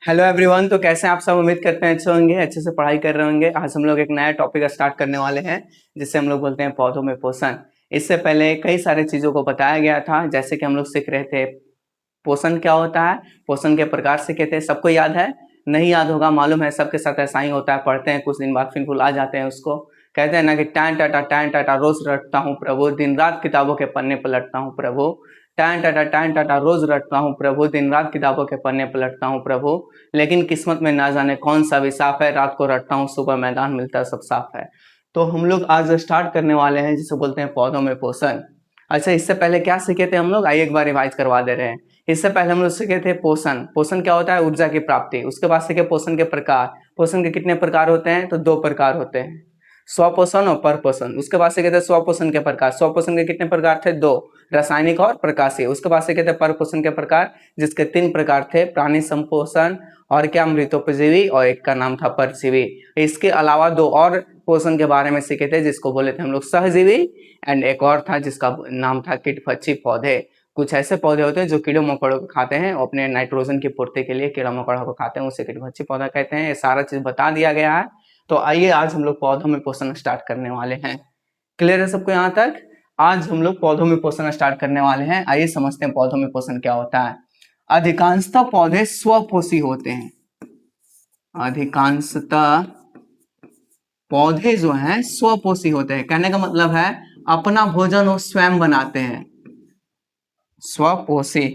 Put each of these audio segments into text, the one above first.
Hello everyone. तो कैसे हैं आप सब? उम्मीद करते हैं अच्छे होंगे, अच्छे से पढ़ाई कर रहे होंगे। आज हम लोग एक नया टॉपिक स्टार्ट करने वाले हैं जिससे हम लोग बोलते हैं पौधों में पोषण। इससे पहले कई सारे चीज़ों को बताया गया था, जैसे कि हम लोग सीख रहे थे पोषण क्या होता है, पोषण के प्रकार सीखे थे। सबको याद है? नहीं याद होगा, मालूम है, सबके साथ ऐसा ही होता है। पढ़ते हैं कुछ दिन बाद फिर भुला जाते हैं उसको। कहते हैं ना कि टैन टाटा रोज रटता हूँ प्रभु, दिन रात किताबों के पन्ने पलटता हूँ प्रभु। टैन टाटा रोज रटता हूँ प्रभु, दिन रात किताबों के पन्ने पलटता हूँ प्रभु। लेकिन किस्मत में ना जाने कौन सा विसाफ है, रात को रटता हूँ सुबह मैदान मिलता सब साफ है। तो हम लोग आज स्टार्ट करने वाले हैं जिसे बोलते हैं पौधों में पोषण। अच्छा, इससे पहले क्या सीखे थे हम लोग? आइए एक बार रिवाइज करवा दे रहे हैं। इससे पहले हम लोग सीखे थे पोषण। पोषण क्या होता है? ऊर्जा की प्राप्ति। उसके बाद सीखे पोषण के प्रकार। पोषण के कितने प्रकार होते हैं? तो दो प्रकार होते हैं, स्वपोषण और परपोषण। उसके बाद सीखे थे स्वपोषण के प्रकार। स्वपोषण के कितने प्रकार थे? दो, रासायनिक और प्रकाशीय। उसके बाद सीखे थे परपोषण के प्रकार, जिसके तीन प्रकार थे, प्राणी संपोषण और क्या, मृतोपजीवी, और एक का नाम था परजीवी। इसके अलावा दो और पोषण के बारे में सीखे थे जिसको बोले थे हम लोग सहजीवी, एंड एक और था जिसका नाम था कीट पक्षी पौधे। कुछ ऐसे पौधे होते हैं जो कीड़ों मकोड़ों को खाते हैं, अपने नाइट्रोजन की पूर्ति के लिए कीड़ा मकोड़ा को खाते हैं, उसे कीट पक्षी पौधा कहते हैं। ये सारा चीज बता दिया गया है। तो आइए आज हम लोग पौधों में पोषण स्टार्ट करने वाले हैं। क्लियर है सबको यहाँ तक? आज हम लोग पौधों में पोषण स्टार्ट करने वाले हैं। आइए समझते हैं पौधों में पोषण क्या होता है। अधिकांशतः पौधे स्वपोषी होते हैं। अधिकांशतः पौधे जो हैं स्वपोषी होते हैं। कहने का मतलब है अपना भोजन वो स्वयं बनाते हैं, स्वपोषी।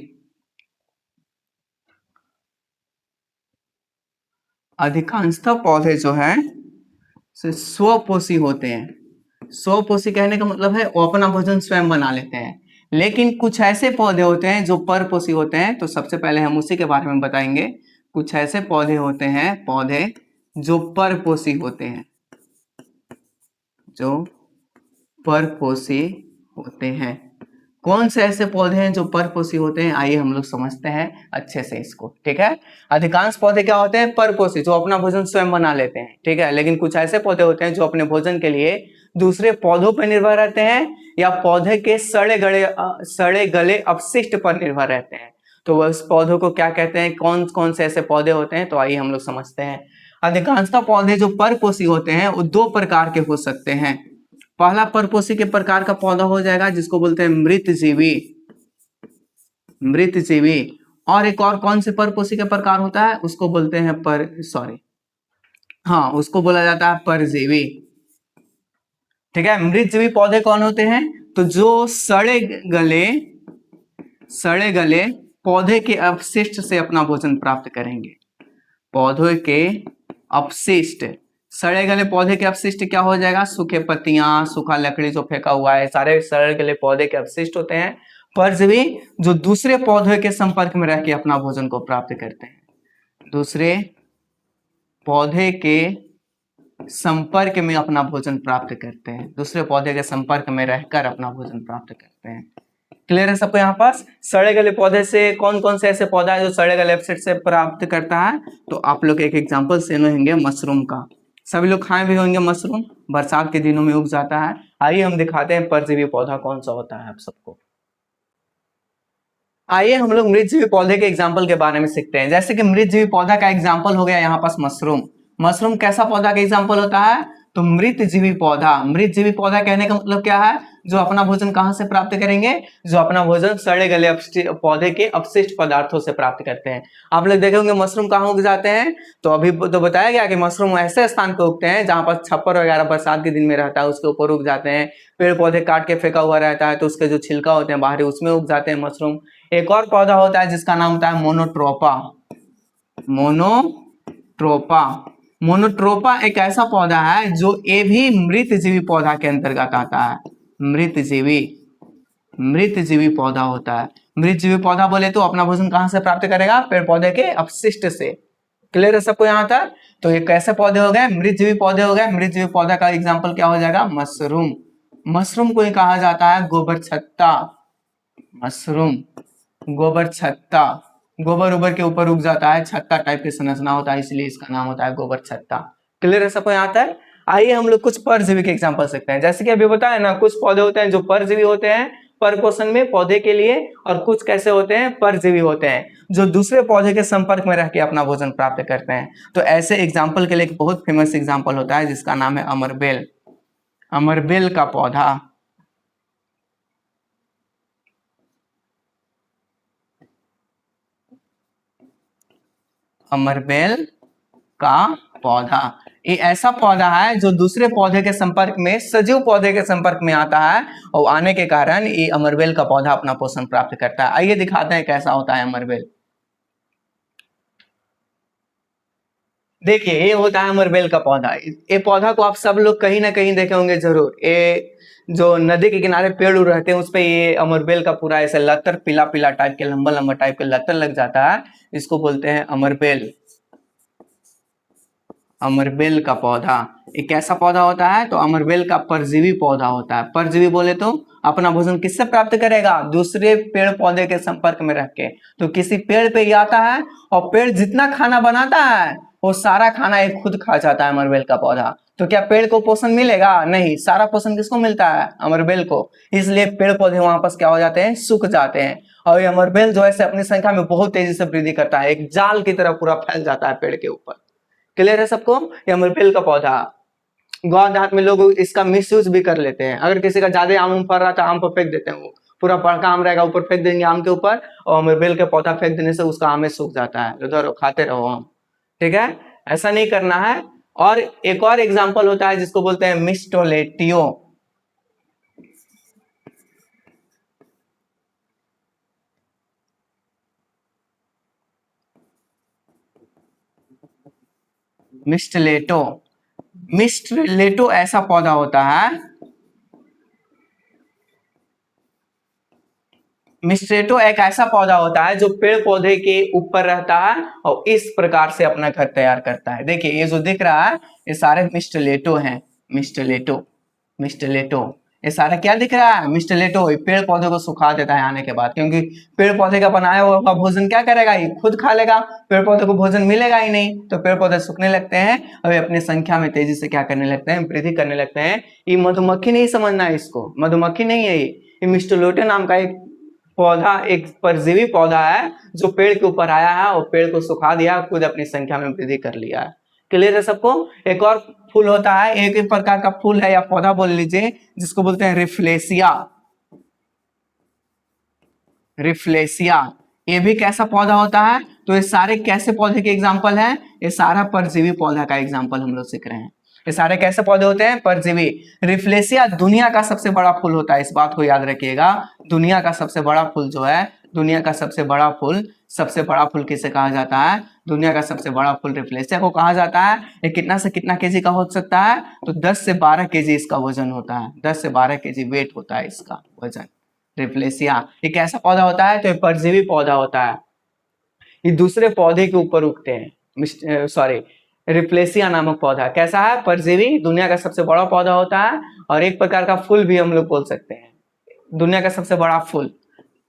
अधिकांशतः पौधे जो हैं स्वपोषी होते हैं। स्वपोषी कहने का मतलब है वो अपना भोजन स्वयं बना लेते हैं। लेकिन कुछ ऐसे पौधे होते हैं जो परपोषी होते हैं। तो सबसे पहले हम उसी के बारे में बताएंगे। कुछ ऐसे पौधे होते हैं, पौधे जो परपोषी होते हैं, जो परपोषी होते हैं। कौन से ऐसे पौधे हैं जो परपोषी होते हैं? आइए हम लोग समझते हैं अच्छे से इसको, ठीक है। अधिकांश पौधे क्या होते हैं? परपोषी, जो अपना भोजन स्वयं बना लेते हैं, ठीक है। लेकिन कुछ ऐसे पौधे होते हैं जो अपने भोजन के लिए दूसरे पौधों पर निर्भर रहते हैं, या पौधे के सड़े गले अपशिष्ट पर निर्भर रहते हैं। तो उस पौधों को क्या कहते हैं? कौन कौन से ऐसे पौधे होते हैं? तो आइए हम लोग समझते हैं। अधिकांशतः पौधे जो परपोषी होते हैं वो दो प्रकार के हो सकते हैं। पहला परपोषी के प्रकार का पौधा हो जाएगा जिसको बोलते हैं मृतजीवी, मृतजीवी। और एक और कौन से परपोषी का प्रकार होता है? उसको बोलते हैं उसको बोला जाता है परजीवी, ठीक है। मृतजीवी पौधे कौन होते हैं? तो जो सड़े गले पौधे के अपशिष्ट से अपना भोजन प्राप्त करेंगे। पौधे के अपशिष्ट, सड़े गले पौधे के अपशिष्ट क्या हो जाएगा? सूखे पत्तियां, सूखा लकड़ी जो फेंका हुआ है, सारे सड़े गले पौधे के अपशिष्ट होते हैं। परजीवी जो दूसरे पौधे के संपर्क में रह के अपना भोजन को प्राप्त करते हैं, दूसरे पौधे के संपर्क में अपना भोजन प्राप्त करते हैं, दूसरे पौधे के संपर्क में रहकर अपना भोजन प्राप्त करते हैं। क्लियर है सबको यहाँ पास? सड़े गले पौधे से कौन कौन से ऐसे पौधा है जो सड़े गले अपशिष्ट से प्राप्त करता है? तो आप लोग एक एग्जांपल से लेंगे मशरूम का। सभी लोग खाए भी होंगे मशरूम, बरसात के दिनों में उग जाता है। आइए हम दिखाते हैं परजीवी पौधा कौन सा होता है आप सबको। आइए हम लोग मृतजीवी पौधे के एग्जाम्पल के बारे में सीखते हैं। जैसे कि मृतजीवी पौधा का एग्जाम्पल हो गया यहाँ पास मशरूम। मशरूम कैसा पौधा का एग्जाम्पल होता है? तो मृतजीवी पौधा। मृतजीवी पौधा कहने का मतलब क्या है? जो अपना भोजन कहाँ से प्राप्त करेंगे? जो अपना भोजन सड़े गले पौधे के अपशिष्ट पदार्थों से प्राप्त करते हैं। आप लोग देखे होंगे मशरूम कहाँ उग जाते हैं? तो अभी तो बताया गया कि मशरूम ऐसे स्थान पे उगते हैं जहां पर छप्पर वगैरह बरसात के दिन में रहता है, उसके ऊपर उग जाते हैं। पेड़ पौधे काट के फेंका हुआ रहता है तो उसके जो छिलका होते हैं बाहरी, उसमें उग जाते हैं मशरूम। एक और पौधा होता है जिसका नाम होता है मोनोट्रोपा। मोनोट्रोपा, मोनोट्रोपा एक ऐसा पौधा है जो ये भी मृतजीवी पौधा के अंतर्गत आता है। मृतजीवी पौधा होता है। मृतजीवी पौधा बोले तो अपना भोजन कहां से प्राप्त करेगा? पेड़ पौधे के अपशिष्ट से। क्लियर है सबको यहाँ तक? तो ये कैसे पौधे हो गए? मृतजीवी पौधे हो गए। मृतजीवी पौधा का एग्जाम्पल क्या हो जाएगा? मशरूम। मशरूम को ही कहा जाता है गोबर छत्ता। मशरूम गोबर छत्ता, गोबर उबर के ऊपर उग जाता है, छत्ता टाइप की संरचना होता है, इसलिए इसका नाम होता है गोबर छत्ता। क्लियर है सबको यहाँ तक? आइए हम लोग कुछ परजीवी के एग्जांपल सकते हैं। जैसे कि अभी बताया ना, कुछ पौधे होते हैं जो परजीवी होते हैं। परपोषण में पौधे के लिए, और कुछ कैसे होते हैं, परजीवी होते हैं, जो दूसरे पौधे के संपर्क में रह के अपना भोजन प्राप्त करते हैं। तो ऐसे एग्जाम्पल के लिए एक बहुत फेमस एग्जाम्पल होता है जिसका नाम है अमरबेल। अमरबेल का पौधा, अमरबेल का पौधा, ये ऐसा पौधा है जो दूसरे पौधे के संपर्क में, सजीव पौधे के संपर्क में आता है, और आने के कारण ये अमरबेल का पौधा अपना पोषण प्राप्त करता है। आइए दिखाते हैं कैसा होता है अमरबेल। देखिए ये होता है अमरबेल का पौधा। ये पौधा को आप सब लोग कहीं ना कहीं देखे होंगे जरूर। ये जो नदी के किनारे पेड़ उड़ रहते हैं उस पे ये अमरबेल का पूरा ऐसे लतर, पीला पीला टाइप के, लंबा लंबा टाइप के लतर लग जाता है, इसको बोलते हैं अमरबेल। अमरबेल का पौधा एक ऐसा पौधा होता है, तो अमरबेल का परजीवी पौधा होता है। परजीवी बोले तो अपना भोजन किससे प्राप्त करेगा, दूसरे पेड़ पौधे के संपर्क में रख के। तो किसी पेड़ पे ही आता है और पेड़ जितना खाना बनाता है वो सारा खाना एक खुद खा जाता है अमरबेल का पौधा। तो क्या पेड़ को पोषण मिलेगा? नहीं, सारा पोषण किसको मिलता है, अमरबेल को। इसलिए पेड़ पौधे वहां पर क्या हो जाते हैं, सूख जाते हैं। और ये अमरबेल जो है अपनी संख्या में बहुत तेजी से वृद्धि करता है, एक जाल की तरह पूरा फैल जाता है पेड़ के ऊपर। क्लियर है सबको? ये अमरबेल का पौधा, गांव देहात में लोग इसका मिसयूज भी कर लेते हैं। अगर किसी का ज्यादा आम फल रहा तो आम पर फेंक देते हैं, वो पूरा बड़का आम रहेगा ऊपर फेंक देंगे आम के ऊपर, और अमरबेल का पौधा फेंक देने से उसका आम सूख जाता है, उधर खाते रहो आम। ठीक है, ऐसा नहीं करना है। और एक और एग्जाम्पल होता है जिसको बोलते हैं मिस्टोलेटियो। मिस्टलेटो, मिस्टलेटो ऐसा पौधा होता है, मिस्ट्रेटो एक ऐसा पौधा होता है जो पेड़ पौधे के ऊपर रहता है और इस प्रकार से अपना घर तैयार करता है। देखिए ये जो दिख रहा है ये सारे मिस्टलेटो हैं, मिस्टलेटो, मिस्टलेटो, ये सारा क्या दिख रहा है, मिस्टलेटो। पेड़ पौधे को सुखा देता है आने के बाद, क्योंकि पेड़ पौधे का बनाया हुआ भोजन क्या करेगा, ये खुद खा लेगा, पेड़ पौधे को भोजन मिलेगा ही नहीं। तो पेड़ पौधे सूखने लगते हैं और ये अपनी संख्या में तेजी से क्या करने लगते हैं, वृद्धि करने लगते हैं। ये मधुमक्खी नहीं समझना है इसको, मधुमक्खी नहीं है ये मिस्टलेटो नाम का एक पौधा, एक परजीवी पौधा है जो पेड़ के ऊपर आया है और पेड़ को सुखा दिया, खुद अपनी संख्या में वृद्धि कर लिया है। क्लियर है सबको? एक और फूल होता है, एक ही प्रकार का फूल है या पौधा बोल लीजिए, जिसको बोलते हैं रिफ्लेसिया। रिफ्लेसिया ये भी कैसा पौधा होता है? तो ये सारे कैसे पौधे के एग्जाम्पल हैं? ये सारा परजीवी पौधा का एग्जाम्पल हम लोग सीख रहे हैं। ये सारे कैसे पौधे होते हैं? परजीवी। रिफ्लेसिया दुनिया का सबसे बड़ा फूल होता है, इस बात को याद रखिएगा। दुनिया का सबसे बड़ा फूल जो है, दुनिया का सबसे बड़ा फूल, सबसे बड़ा फूल किसे कहा जाता है? दुनिया का सबसे बड़ा फूल रिफ्लेसिया को कहा जाता है। ये कितना से कितना केजी का हो सकता है? तो 10 से 12 केजी इसका वजन होता है, 10 से 12 केजी वेट होता है इसका वजन। रिफ्लेसिया ये कैसा पौधा होता है? तो ये परजीवी पौधा होता है, ये दूसरे पौधे के ऊपर उगते हैं। सॉरी, रिफ्लेसिया नामक पौधा कैसा है? परजीवी, दुनिया का सबसे बड़ा पौधा होता है, और एक प्रकार का फूल भी हम लोग बोल सकते हैं, दुनिया का सबसे बड़ा फूल।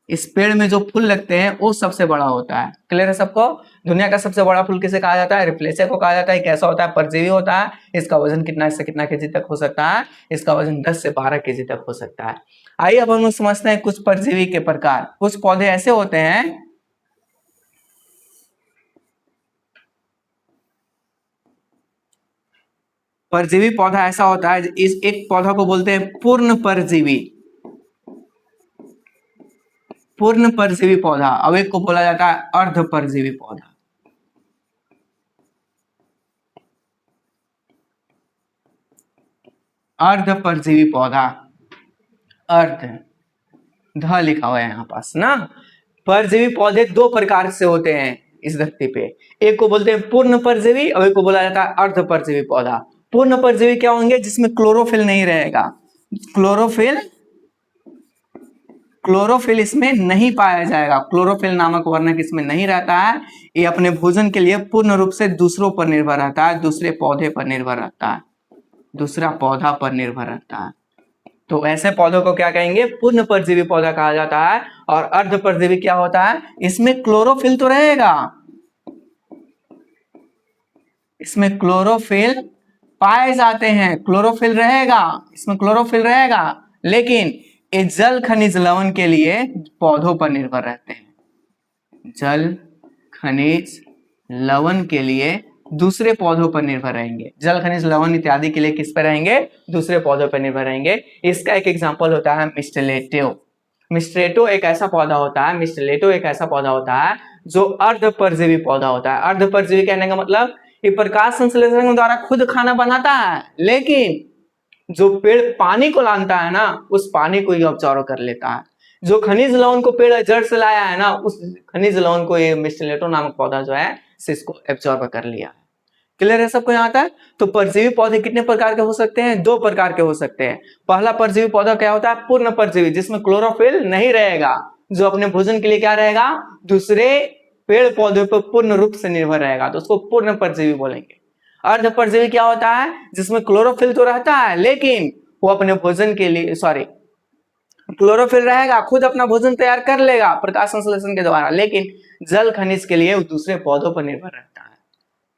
इस पेड़ में जो फूल लगते हैं वो सबसे बड़ा होता है। क्लियर है सबको? दुनिया का सबसे बड़ा फूल किसे कहा जाता है? रिफ्लेसिया को कहा जाता है। कैसा होता है? परजीवी होता है। इसका वजन कितना से कितना केजी तक हो सकता है? इसका वजन 10 से 12 केजी तक हो सकता है। आइए अब हम लोग समझते हैं कुछ परजीवी के प्रकार। कुछ पौधे ऐसे होते हैं, परजीवी पौधा ऐसा होता है, इस एक पौधा को बोलते हैं पूर्ण परजीवी, पूर्ण परजीवी पौधा। अब एक को बोला जाता है अर्ध परजीवी पौधा। अर्ध परजीवी पौधा, अर्ध, ध लिखा हुआ है यहाँ पास ना। परजीवी पौधे दो प्रकार से होते हैं इस धरती पे, एक को बोलते हैं पूर्ण परजीवी और एक को बोला जाता है अर्ध परजीवी पौधा। पूर्ण परजीवी क्या होंगे? जिसमें क्लोरोफिल नहीं रहेगा, क्लोरोफिल, क्लोरोफिल इसमें नहीं पाया जाएगा, क्लोरोफिल नामक वर्णक इसमें नहीं रहता है। ये अपने भोजन के लिए पूर्ण रूप से दूसरों पर निर्भर रहता है, दूसरे पौधे पर निर्भर रहता है, दूसरा पौधा पर निर्भर रहता है। तो ऐसे पौधों को क्या कहेंगे? पूर्ण परजीवी पौधा कहा जाता है। और अर्ध परजीवी क्या होता है? इसमें क्लोरोफिल तो रहेगा, इसमें क्लोरोफिल पाए जाते हैं, क्लोरोफिल रहेगा, इसमें क्लोरोफिल रहेगा, लेकिन ये जल खनिज लवण के लिए पौधों पर निर्भर रहते हैं। जल खनिज लवण के लिए दूसरे पौधों पर निर्भर रहेंगे। जल खनिज लवण इत्यादि के लिए किस पर रहेंगे? दूसरे पौधों पर निर्भर रहेंगे। इसका एक एग्जांपल होता है मिस्टलेटो। मिस्टलेटो एक ऐसा पौधा होता है, मिस्टलेटो एक ऐसा पौधा होता है जो अर्ध परजीवी पौधा होता है। अर्ध परजीवी कहने का मतलब ये प्रकाश संश्लेषण के द्वारा खुद खाना बनाता है, लेकिन जो पेड़ पानी को लाता है ना, उस पानी को ही ऑब्जॉर्व कर लेता है। जो खनिज लवण को पेड़ जड़ से लाया है ना, उस खनिज लवण को ये मिस्टलेटो नामक पौधा जो है इसको एब्जॉर्ब कर लिया है। क्लियर है सबको यहाँ तक? तो परजीवी पौधे कितने प्रकार के हो सकते हैं? 2 प्रकार के हो सकते हैं। पहला परजीवी पौधा क्या होता है? पूर्ण परजीवी, जिसमें क्लोरोफिल नहीं रहेगा, जो अपने भोजन के लिए क्या रहेगा? दूसरे पेड़ पौधे पर पूर्ण रूप से निर्भर रहेगा, तो उसको पूर्ण परजीवी बोलेंगे। अर्ध परजीवी क्या होता है? जिसमें क्लोरोफिल तो रहता है, लेकिन वो अपने भोजन के लिए क्लोरोफिल रहेगा, खुद अपना भोजन तैयार कर लेगा प्रकाश संश्लेषण के द्वारा, लेकिन जल खनिज के लिए वो दूसरे पौधों पर निर्भर रहता है।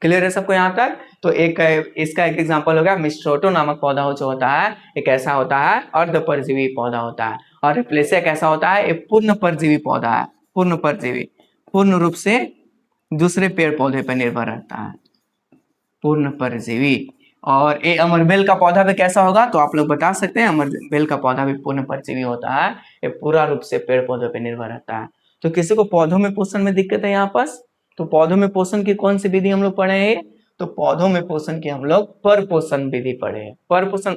क्लियर है सबको यहाँ तक? तो इसका एक एग्जांपल हो गया मिस्टलेटो नामक पौधा जो होता है, एक ऐसा होता है अर्ध परजीवी पौधा होता है। और रिप्लेसिया कैसा होता है? एक पूर्ण परजीवी पौधा है। पूर्ण परजीवी पूर्ण रूप से दूसरे पेड़ पौधे पर निर्भर रहता है, पूर्ण परजीवी। और ये अमरबेल का पौधा भी कैसा होगा? तो आप लोग बता सकते हैं, अमरबेल का पौधा भी पूर्ण परजीवी होता है, ये पूरा रूप से पेड़ पौधों पर निर्भर रहता है। तो किसी को पौधों में पोषण में दिक्कत है यहाँ पास, तो पौधों में पोषण की कौन सी विधि हम लोग पढ़े हैं? तो पौधों में पोषण की हम लोग पर पोषण विधि पढ़े हैं। पर पोषण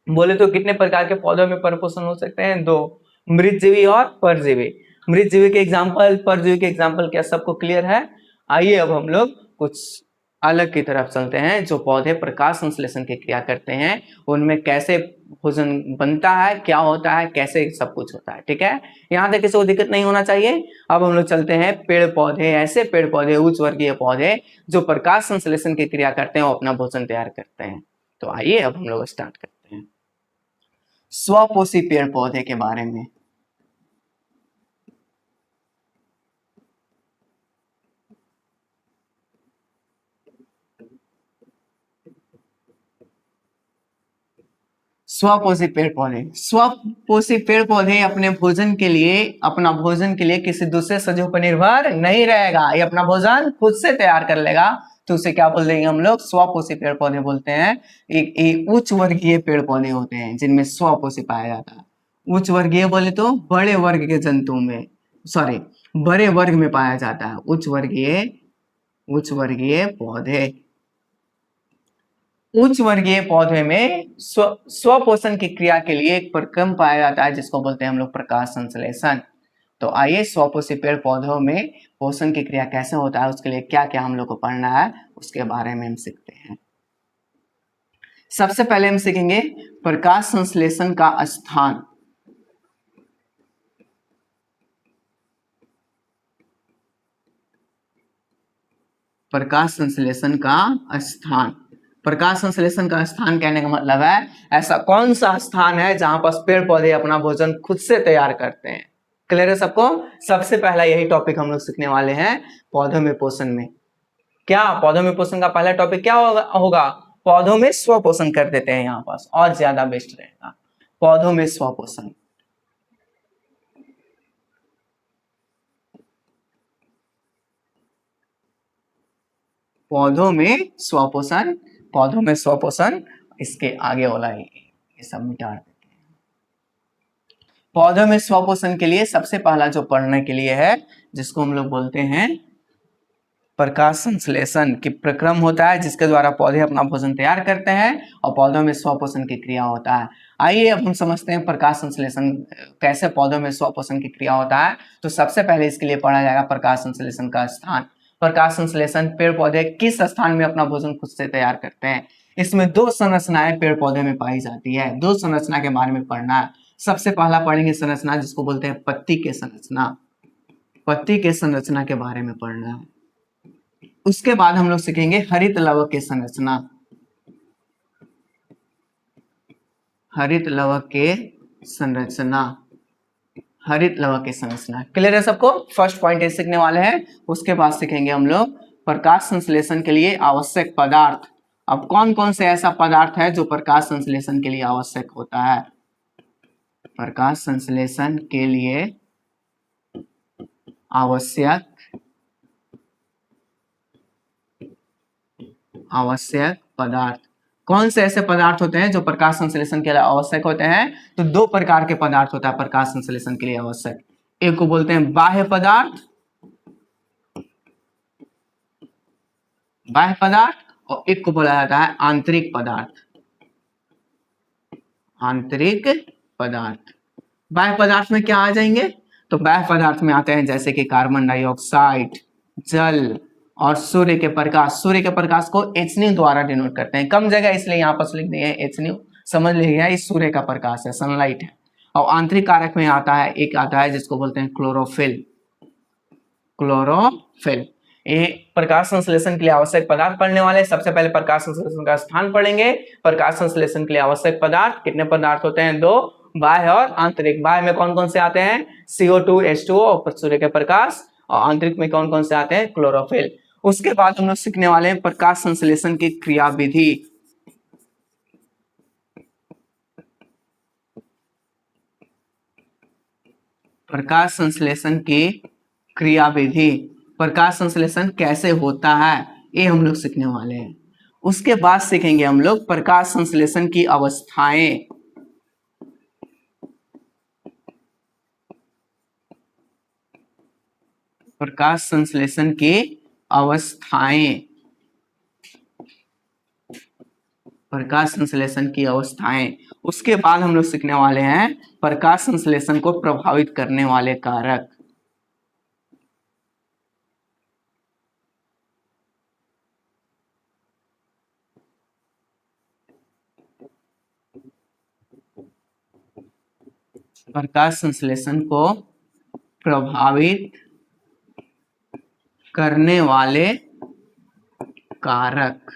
बोले तो कितने प्रकार के पौधों में पर पोषण हो सकते हैं? 2, मृतजीवी और परजीवी। मृतजीवी के एग्जाम्पल, परजीवी के एग्जाम्पल, क्या सबको क्लियर है? आइए अब हम लोग कुछ अलग की तरफ चलते हैं। जो पौधे प्रकाश संश्लेषण की क्रिया करते हैं, उनमें कैसे भोजन बनता है, क्या होता है, कैसे सब कुछ होता है। ठीक है, यहाँ तक किसी को दिक्कत नहीं होना चाहिए। अब हम लोग चलते हैं पेड़ पौधे, ऐसे पेड़ पौधे, उच्च वर्गीय पौधे जो प्रकाश संश्लेषण की क्रिया करते हैं और अपना भोजन तैयार करते हैं। तो आइए अब हम लोग स्टार्ट करते हैं स्वपोषी पेड़ पौधे के बारे में। स्वपोषी पेड़ पौधे, स्वपोषी पेड़ पौधे अपने भोजन के लिए किसी दूसरे सजीव पर निर्भर नहीं रहेगा, ये अपना भोजन खुद से तैयार कर लेगा। तो उसे क्या बोल देंगे हम लोग? स्वपोषी पेड़ पौधे बोलते हैं। एक उच्च वर्गीय पेड़ पौधे होते हैं जिनमें स्वपोषी पाया जाता है। उच्च वर्गीय बोले तो बड़े वर्ग के जंतु में, बड़े वर्ग में पाया जाता है उच्च वर्गीय पौधे। उच्च वर्गीय पौधे में स्वपोषण की क्रिया के लिए एक प्रक्रम पाया जाता है जिसको बोलते हैं हम लोग प्रकाश संश्लेषण। तो आइए स्वपोषी पेड़ पौधों में पोषण की क्रिया कैसे होता है, उसके लिए क्या क्या हम लोग को पढ़ना है, उसके बारे में हम सीखते हैं। सबसे पहले हम सीखेंगे प्रकाश संश्लेषण का स्थान। प्रकाश संश्लेषण का स्थान। प्रकाश संश्लेषण का स्थान कहने का मतलब है ऐसा कौन सा स्थान है जहां पर पेड़ पौधे अपना भोजन खुद से तैयार करते हैं। क्लियर है सबको? सबसे पहला यही टॉपिक हम लोग सीखने वाले हैं पौधों में पोषण में। क्या पौधों में पोषण का पहला टॉपिक क्या होगा? पौधों में स्वपोषण कर देते हैं यहाँ पास, और ज्यादा बेस्ट रहेगा। पौधों में स्वपोषण, पौधों में स्वपोषण, पौधों में स्वपोषण, इसके आगे वाला ये सब मिटा देते हैं। पौधों में स्वपोषण के लिए सबसे पहला जो पढ़ने के लिए है, जिसको हम लोग बोलते हैं प्रकाश संश्लेषण की प्रक्रम होता है, जिसके द्वारा पौधे अपना भोजन तैयार करते हैं और पौधों में स्वपोषण की क्रिया होता है। आइए अब हम समझते हैं प्रकाश संश्लेषण कैसे पौधों में स्वपोषण की क्रिया होता है। तो सबसे पहले इसके लिए पढ़ा जाएगा प्रकाश संश्लेषण का स्थान। प्रकाश संश्लेषण, पेड़ पौधे किस स्थान में अपना भोजन खुद से तैयार करते हैं। इसमें 2 संरचनाएं पेड़ पौधे में पाई जाती है। 2 संरचना के बारे में पढ़ना है। सबसे पहला पढ़ेंगे संरचना जिसको बोलते हैं पत्ती के संरचना। पत्ती के संरचना के बारे में पढ़ना है। उसके बाद हम लोग सीखेंगे हरित लवक की संरचना। हरित लवक के संरचना, हरित लवक की संरचना। क्लियर है सबको? फर्स्ट पॉइंट सीखने वाले हैं। उसके बाद सीखेंगे हम लोग प्रकाश संश्लेषण के लिए आवश्यक पदार्थ। अब कौन कौन से ऐसा पदार्थ है जो प्रकाश संश्लेषण के लिए आवश्यक होता है। प्रकाश संश्लेषण के लिए आवश्यक पदार्थ। कौन से ऐसे पदार्थ होते हैं जो प्रकाश संश्लेषण के लिए आवश्यक होते हैं? तो दो प्रकार के पदार्थ होता है प्रकाश संश्लेषण के लिए आवश्यक। एक को बोलते हैं बाह्य पदार्थ, और एक को बोला जाता है आंतरिक पदार्थ। आंतरिक पदार्थ, बाह्य पदार्थ में क्या आ जाएंगे? तो बाह्य पदार्थ में आते हैं जैसे कि कार्बन डाइऑक्साइड, जल और सूर्य के प्रकाश। सूर्य के प्रकाश को HNU द्वारा डिनोट करते हैं, कम जगह इसलिए यहाँ पर लिख दिए हैं HNU, समझ लीजिए ये सूर्य का प्रकाश है, सनलाइट है। और आंतरिक कारक में आता है, एक आता है जिसको बोलते हैं क्लोरोफिल। क्लोरोफिल ये प्रकाश संश्लेषण के लिए आवश्यक पदार्थ पढ़ने वाले। सबसे पहले प्रकाश संश्लेषण का स्थान पढ़ेंगे। प्रकाश संश्लेषण के लिए आवश्यक पदार्थ, कितने पदार्थ होते हैं? दो, बाह्य और आंतरिक। बाह्य में कौन कौन से आते हैं? CO2, H2O और सूर्य के प्रकाश। और आंतरिक में कौन कौन से आते हैं? क्लोरोफिल। उसके बाद हम लोग सीखने वाले हैं प्रकाश संश्लेषण की क्रियाविधि। प्रकाश संश्लेषण की क्रियाविधि, प्रकाश संश्लेषण कैसे होता है ये हम लोग सीखने वाले हैं। उसके बाद सीखेंगे हम लोग प्रकाश संश्लेषण की अवस्थाएं। प्रकाश संश्लेषण की अवस्थाएं, प्रकाश संश्लेषण की अवस्थाएं। उसके बाद हम लोग सीखने वाले हैं प्रकाश संश्लेषण को प्रभावित करने वाले कारक। प्रकाश संश्लेषण को प्रभावित करने वाले कारक।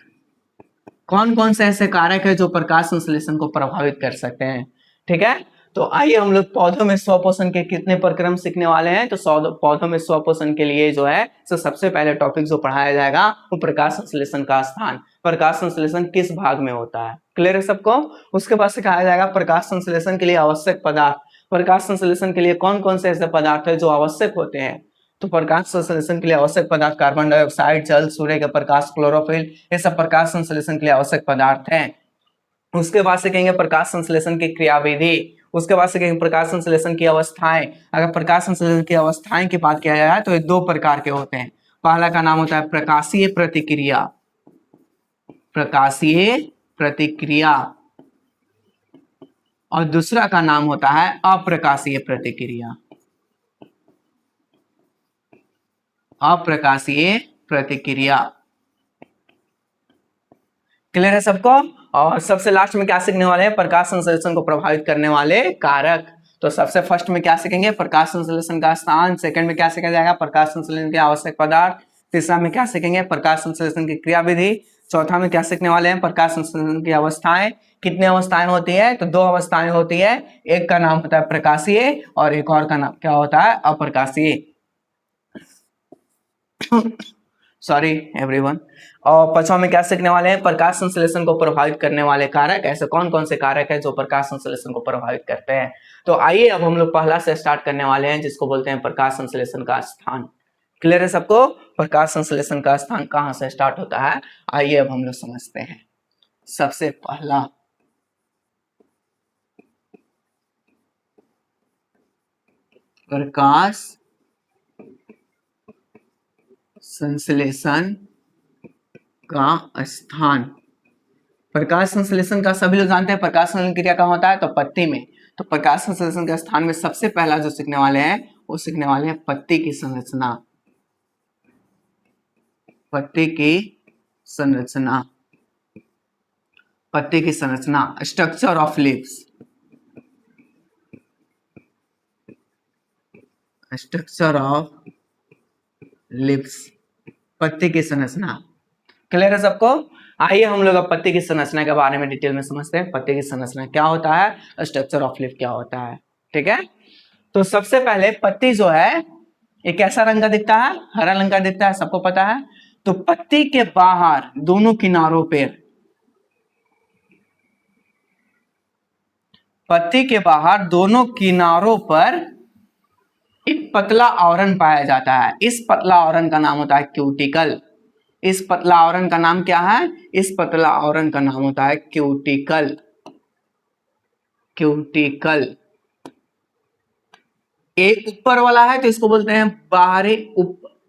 कौन कौन से ऐसे कारक है जो प्रकाश संश्लेषण को प्रभावित कर सकते हैं? ठीक है, तो आइए हम लोग पौधों में स्वपोषण के कितने प्रक्रम सीखने वाले हैं। तो पौधों में स्वपोषण के लिए जो है तो सबसे पहले टॉपिक जो पढ़ाया जाएगा वो प्रकाश संश्लेषण का स्थान। प्रकाश संश्लेषण किस भाग में होता है, क्लियर है सबको? उसके बाद सिखाया जाएगा प्रकाश संश्लेषण के लिए आवश्यक पदार्थ। प्रकाश संश्लेषण के लिए कौन कौन से ऐसे पदार्थ है जो आवश्यक होते हैं? तो प्रकाश संश्लेषण के लिए आवश्यक पदार्थ कार्बन डाइऑक्साइड, जल, सूर्य का प्रकाश, क्लोरोफिल, ये सब प्रकाश संश्लेषण के लिए आवश्यक पदार्थ हैं। उसके बाद सीखेंगे प्रकाश संश्लेषण की क्रियाविधि। उसके बाद सीखेंगे प्रकाश संश्लेषण की अवस्थाएं। अगर प्रकाश संश्लेषण की अवस्थाएं की बात किया जाए तो ये दो प्रकार के होते हैं। पहला का नाम होता है प्रकाशीय प्रतिक्रिया, प्रकाशीय प्रतिक्रिया, और दूसरा का नाम होता है अप्रकाशीय प्रतिक्रिया, अप्रकाशीय प्रतिक्रिया। क्लियर है सबको? और सबसे लास्ट में क्या सीखने वाले हैं? प्रकाश संश्लेषण को प्रभावित करने वाले कारक। तो सबसे फर्स्ट में क्या सीखेंगे? प्रकाश संश्लेषण का स्थान। सेकंड में क्या सीखा जाएगा? प्रकाश संश्लेषण के आवश्यक पदार्थ। तीसरा में क्या सीखेंगे? प्रकाश संश्लेषण की क्रियाविधि। चौथा में क्या सीखने वाले हैं? प्रकाश संश्लेषण की अवस्थाएं। कितनी अवस्थाएं होती है? तो दो अवस्थाएं होती है, एक का नाम होता है प्रकाशीय और एक और का नाम क्या होता है? अप्रकाशीय। Sorry everyone. और पांचवा में क्या सीखने वाले हैं? प्रकाश संश्लेषण को प्रभावित करने वाले कारक। ऐसे कौन कौन से कारक है जो प्रकाश संश्लेषण को प्रभावित करते हैं? तो आइए अब हम लोग पहला से स्टार्ट करने वाले हैं जिसको बोलते हैं प्रकाश संश्लेषण का स्थान। क्लियर है सबको? प्रकाश संश्लेषण का स्थान कहां से स्टार्ट होता है, आइए अब हम लोग समझते हैं। सबसे पहला प्रकाश संश्लेषण का स्थान। प्रकाश संश्लेषण का सभी लोग जानते हैं प्रकाश संश्लेषण क्रिया कहाँ होता है? तो पत्ती में। तो प्रकाश संश्लेषण के स्थान में सबसे पहला जो सीखने वाले हैं वो सीखने वाले हैं पत्ती की संरचना। पत्ती की संरचना, पत्ती की संरचना, structure of leaves, structure of leaves, पत्ती की संरचना। क्लियर है सबको? आइए हम लोग अब पत्ती की संरचना के बारे में डिटेल में समझते हैं। पत्ती की संरचना क्या होता है, स्ट्रक्चर ऑफ लीफ क्या होता है। ठीक है, तो सबसे पहले पत्ती जो है ये कैसा रंग का दिखता है? हरा रंग का दिखता है, सबको पता है। तो पत्ती के बाहर दोनों किनारों पे पत्ती के बाहर दोनों किनारों पर एक पतला आवरण पाया जाता है। इस पतला आवरण का नाम होता है क्यूटिकल। इस पतला आवरण का नाम क्या है? इस पतला आवरण का नाम होता है क्यूटिकल। क्यूटिकल एक ऊपर वाला है तो इसको बोलते हैं बाहरी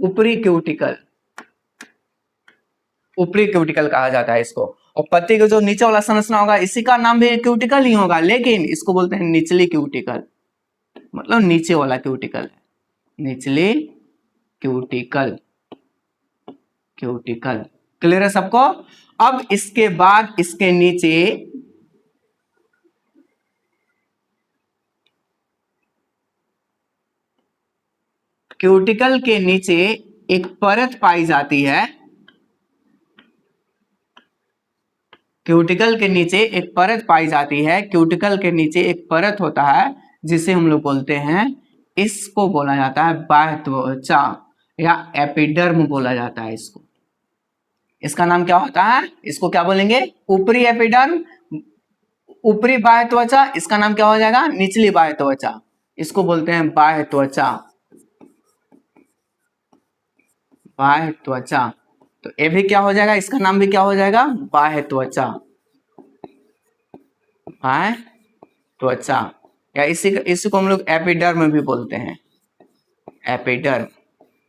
ऊपरी क्यूटिकल। ऊपरी क्यूटिकल कहा जाता है इसको। और पत्ती का जो नीचे वाला संरचना होगा इसी का नाम भी क्यूटिकल ही होगा, लेकिन इसको बोलते हैं निचली क्यूटिकल, मतलब नीचे वाला क्यूटिकल, निचली क्यूटिकल। क्यूटिकल क्लियर है सबको? अब इसके बाद इसके नीचे क्यूटिकल के नीचे एक परत पाई जाती है। क्यूटिकल के नीचे एक परत पाई जाती है। क्यूटिकल के नीचे एक परत होता है जिसे हम लोग बोलते हैं, इसको बोला जाता है बाह्य त्वचा या एपिडर्म बोला जाता है इसको। इसका नाम क्या होता है? इसको क्या बोलेंगे? ऊपरी एपिडर्म, ऊपरी बाह्य त्वचा। इसका नाम क्या हो जाएगा? निचली बाह्य त्वचा। इसको बोलते हैं बाह्य त्वचा। बाह्य त्वचा। तो ये भी क्या हो जाएगा? इसका नाम भी क्या हो जाएगा? बाह्य त्वचा। बाह्य त्वचा या इसी को हम लोग एपिडर्म भी बोलते हैं, एपिडर्म।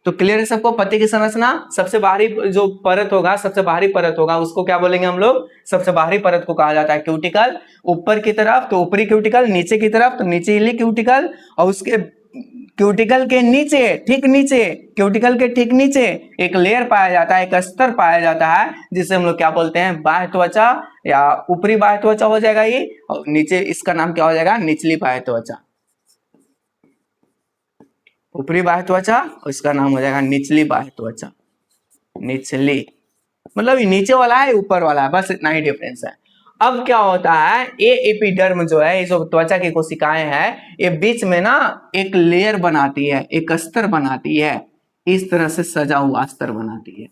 तो क्लियर है सबको? पत्ती की संरचना, सबसे बाहरी जो परत होगा, सबसे बाहरी परत होगा उसको क्या बोलेंगे हम लोग? सबसे बाहरी परत को कहा जाता है क्यूटिकल। ऊपर की तरफ तो ऊपरी क्यूटिकल, नीचे की तरफ तो निचली क्यूटिकल, और उसके क्यूटिकल के नीचे, ठीक नीचे, क्यूटिकल के ठीक नीचे एक लेयर पाया जाता है, एक स्तर पाया जाता है जिसे हम लोग क्या बोलते हैं? बाह्य त्वचा या ऊपरी बाह्य त्वचा हो जाएगा ये, और नीचे इसका नाम क्या हो जाएगा? निचली बाह्य त्वचा। ऊपरी बाह्य त्वचा और इसका नाम हो जाएगा निचली बाह्य त्वचा। निचली मतलब ये नीचे वाला है, ऊपर वाला है, बस इतना ही डिफरेंस है। अब क्या होता है, ये एपिडर्म जो है, ये जो त्वचा की कोशिकाएं हैं, ये बीच में ना एक लेयर बनाती है, एक स्तर बनाती है, इस तरह से सजा हुआ स्तर बनाती है।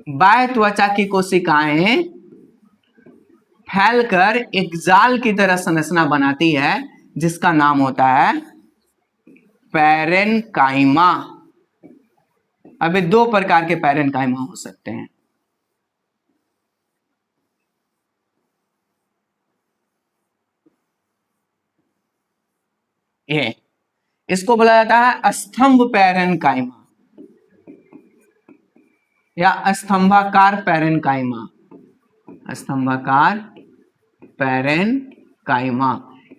बाह्य त्वचा की कोशिकाएं फैलकर एक जाल की तरह संरचना बनाती है जिसका नाम होता है पैरेनकाइमा। अभी दो प्रकार के पैरेनकाइमा हो सकते हैं। ये इसको बोला जाता है स्तंभ पैरेनकाइमा या स्तंभाकार पैरेनकाइमा। स्तंभाकार पैरेनकाइमा।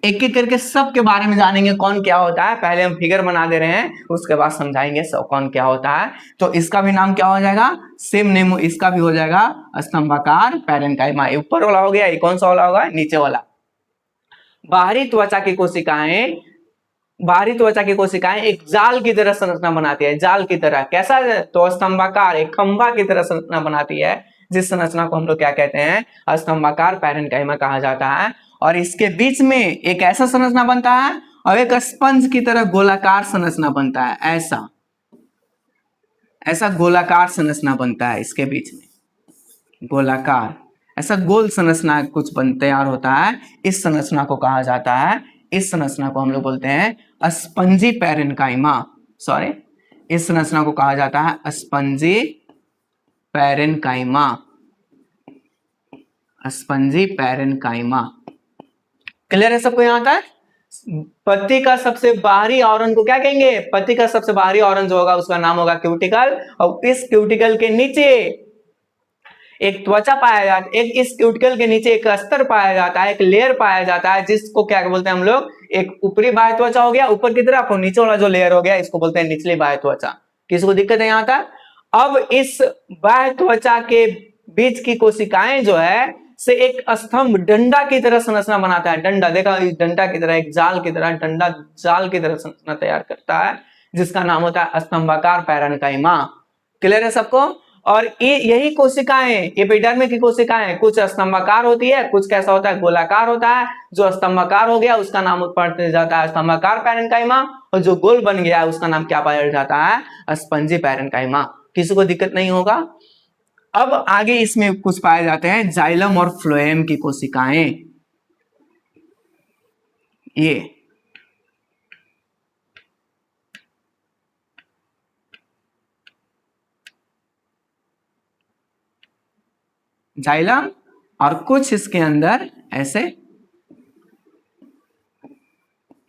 एक एक करके सब के बारे में जानेंगे कौन क्या होता है। पहले हम फिगर बना दे रहे हैं, उसके बाद समझाएंगे सब कौन क्या होता है। तो इसका भी नाम क्या हो जाएगा? सेम नेम इसका भी हो जाएगा स्तंभाकार पैरेनकाइमा। ऊपर वाला हो गया, ये कौन सा वाला होगा? नीचे वाला। बाहरी त्वचा की कोशिकाएं, बाहरी त्वचा की कोशिकाएं एक जाल की तरह संरचना बनाती है। जाल की तरह कैसा? तो स्तंभाकार, एक खंभा की तरह संरचना बनाती है, जिस संरचना को हम लोग क्या कहते हैं? स्तंभाकार पैरेनकाइमा कहा जाता है। और इसके बीच में एक ऐसा संरचना बनता है और एक स्पंज की तरह गोलाकार संरचना बनता है। ऐसा ऐसा गोलाकार संरचना बनता है इसके बीच में, गोलाकार ऐसा गोल संरचना कुछ बन तैयार होता है। इस संरचना को कहा जाता है, इस संरचना को हम लोग बोलते हैं स्पंजी पैरेनकाइमा। सॉरी, इस संरचना को कहा जाता है spongy parenchyma. Spongy parenchyma. Clear है सबको यहां तक? पत्ती का सबसे बाहरी आवरण को क्या कहेंगे? पत्ती का सबसे बाहरी आवरण जो होगा उसका नाम होगा क्यूटिकल, और इस क्यूटिकल के नीचे एक त्वचा पाया जाता है, एक इस क्यूटिकल के नीचे एक स्तर पाया जाता है, एक लेयर पाया जाता है, जिसको क्या बोलते हैं हम लोग? एक ऊपरी बाह्य त्वचा हो गया ऊपर की तरफ, और नीचे वाला जो लेयर हो गया इसको बोलते हैं निचली बाह्य त्वचा। किसको दिक्कत है यहां तक? अब इस बाह्य त्वचा के बीच की कोशिकाएं जो है से एक स्तंभ, डंडा की तरह संरचना बनाता है। डंडा देखा, डंडा की तरह, एक जाल की तरह, डंडा जाल की तरह संरचना तैयार करता है, जिसका नाम होता है स्तंभाकार पैरेनकाइमा। क्लियर है सबको? और ये यही कोशिकाएं, एपिडर्म की कोशिकाएं कुछ स्तंभाकार होती है, कुछ कैसा होता है? गोलाकार होता है। जो स्तंभाकार हो गया उसका नाम पड़ जाता है स्तंभाकार पैरेनकाइमा, और जो गोल बन गया उसका नाम क्या पड़ जाता है? Spongy parenchyma. किसी को दिक्कत नहीं होगा? अब आगे इसमें कुछ पाए जाते हैं जाइलम और फ्लोएम की कोशिकाएं। ये जाइलम और कुछ इसके अंदर ऐसे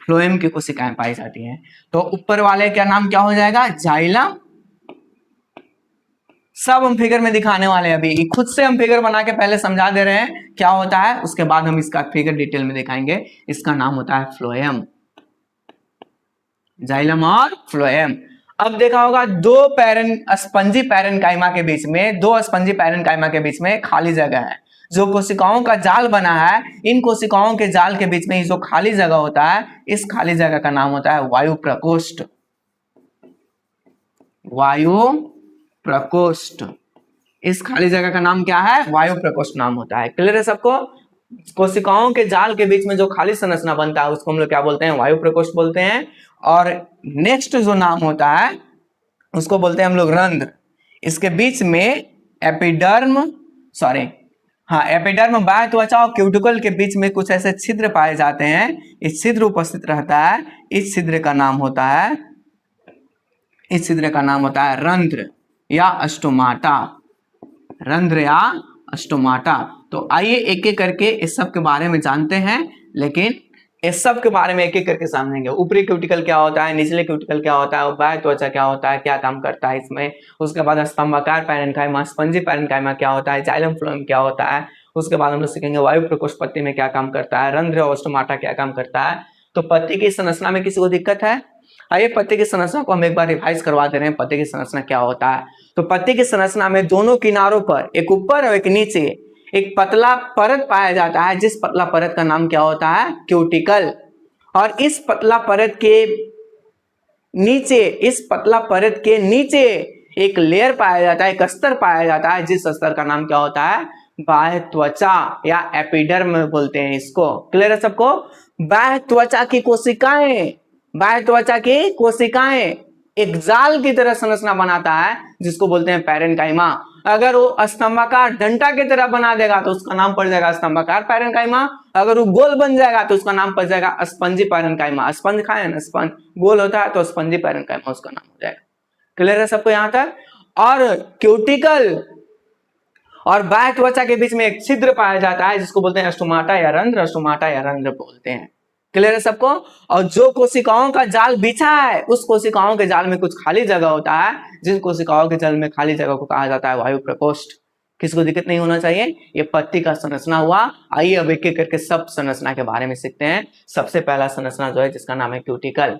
फ्लोएम की कोशिकाएं पाई जाती हैं। तो ऊपर वाले का नाम क्या हो जाएगा? जाइलम। सब हम फिगर में दिखाने वाले हैं, अभी खुद से हम फिगर बना के पहले समझा दे रहे हैं क्या होता है, उसके बाद हम इसका फिगर डिटेल में दिखाएंगे। इसका नाम होता है फ्लोएम, जाइलम और फ्लोएम। अब देखा होगा दो स्पंजी पैरेनकाइमा के बीच में, दो स्पंजी पैरेनकाइमा के बीच में खाली जगह है। जो कोशिकाओं का जाल बना है, इन कोशिकाओं के जाल के बीच में जो खाली जगह होता है, इस खाली जगह का नाम होता है वायु प्रकोष्ठ। वायु प्रकोष्ठ, इस खाली जगह का नाम क्या है? वायु प्रकोष्ठ नाम होता है। क्लियर है सबको? कोशिकाओं के जाल के बीच में जो खाली संरचना बनता है उसको हम लोग क्या बोलते हैं? वायु प्रकोष्ठ बोलते हैं। और नेक्स्ट जो नाम होता है उसको बोलते हैं हम लोग रंध्र। इसके बीच में एपिडर्म बाह्य त्वचा और क्यूटिकल के बीच में कुछ ऐसे छिद्र पाए जाते हैं। इस छिद्र उपस्थित रहता है, इस छिद्र का नाम होता है रंध्र या स्टोमाटा। रंध्र या स्टोमाटा। तो आइए एक एक करके इस सब के बारे में जानते हैं, लेकिन इस सब के बारे में एक एक करके समझेंगे। ऊपरी क्यूटिकल क्या होता है, निचले क्यूटिकल क्या होता है, बाह्य त्वचा क्या होता है, क्या काम करता है इसमें। उसके बाद स्तंभाकार पैरेनकाइमा, स्पंजी पैरेनकाइमा क्या होता है, जाइलम फ्लोएम क्या होता है। उसके बाद हम लोग सीखेंगे वायु प्रकोष्ठ पत्ती में क्या काम करता है, रंध्र और स्टोमाटा क्या काम करता है। तो पत्ती की संरचना में किसी को दिक्कत है? आइए पत्ती की संरचना को हम एक बार रिवाइज करवा दे रहे हैं। पत्ती की संरचना क्या होता है? तो पत्ती की संरचना में दोनों किनारों पर, एक ऊपर और एक नीचे, एक पतला परत पाया जाता है, जिस पतला परत का नाम क्या होता है? क्यूटिकल। और इस पतला परत के नीचे एक लेयर पाया जाता है, एक स्तर पाया जाता है, जिस स्तर का नाम क्या होता है? बाह्य त्वचा या एपिडर्म बोलते हैं इसको। क्लियर है सबको? बाह्य त्वचा की कोशिकाएं एक जाल की तरह संरचना बनाता है, जिसको बोलते हैं पैरेनकाइमा। अगर वो स्तंभाकार डंटा की तरह बना देगा तो उसका नाम पड़ जाएगा स्तंभाकार पैरेनकाइमा। अगर वो गोल बन जाएगा तो उसका नाम पड़ जाएगा स्पंजी पैरेनकाइमा। स्पंज खाए ना, स्पंज गोल होता है तो स्पंजी पैरेनकाइमा उसका नाम हो जाएगा। क्लियर है सबको यहां तक? और क्यूटिकल और बाह्य त्वचा के बीच में एक छिद्र पाया जाता है, जिसको बोलते हैं स्टोमाटा या रंध्र बोलते हैं। क्लियर है सबको? और जो कोशिकाओं का जाल बिछा है, उस कोशिकाओं के जाल में कुछ खाली जगह होता है, जिन कोशिकाओं के जाल में खाली जगह को कहा जाता है वायु प्रकोष्ठ। किसको दिक्कत नहीं होना चाहिए। ये पत्ती का संरचना हुआ। आइए अब एक एक करके सब संरचना के बारे में सीखते हैं। सबसे पहला संरचना जो है जिसका नाम है क्यूटिकल।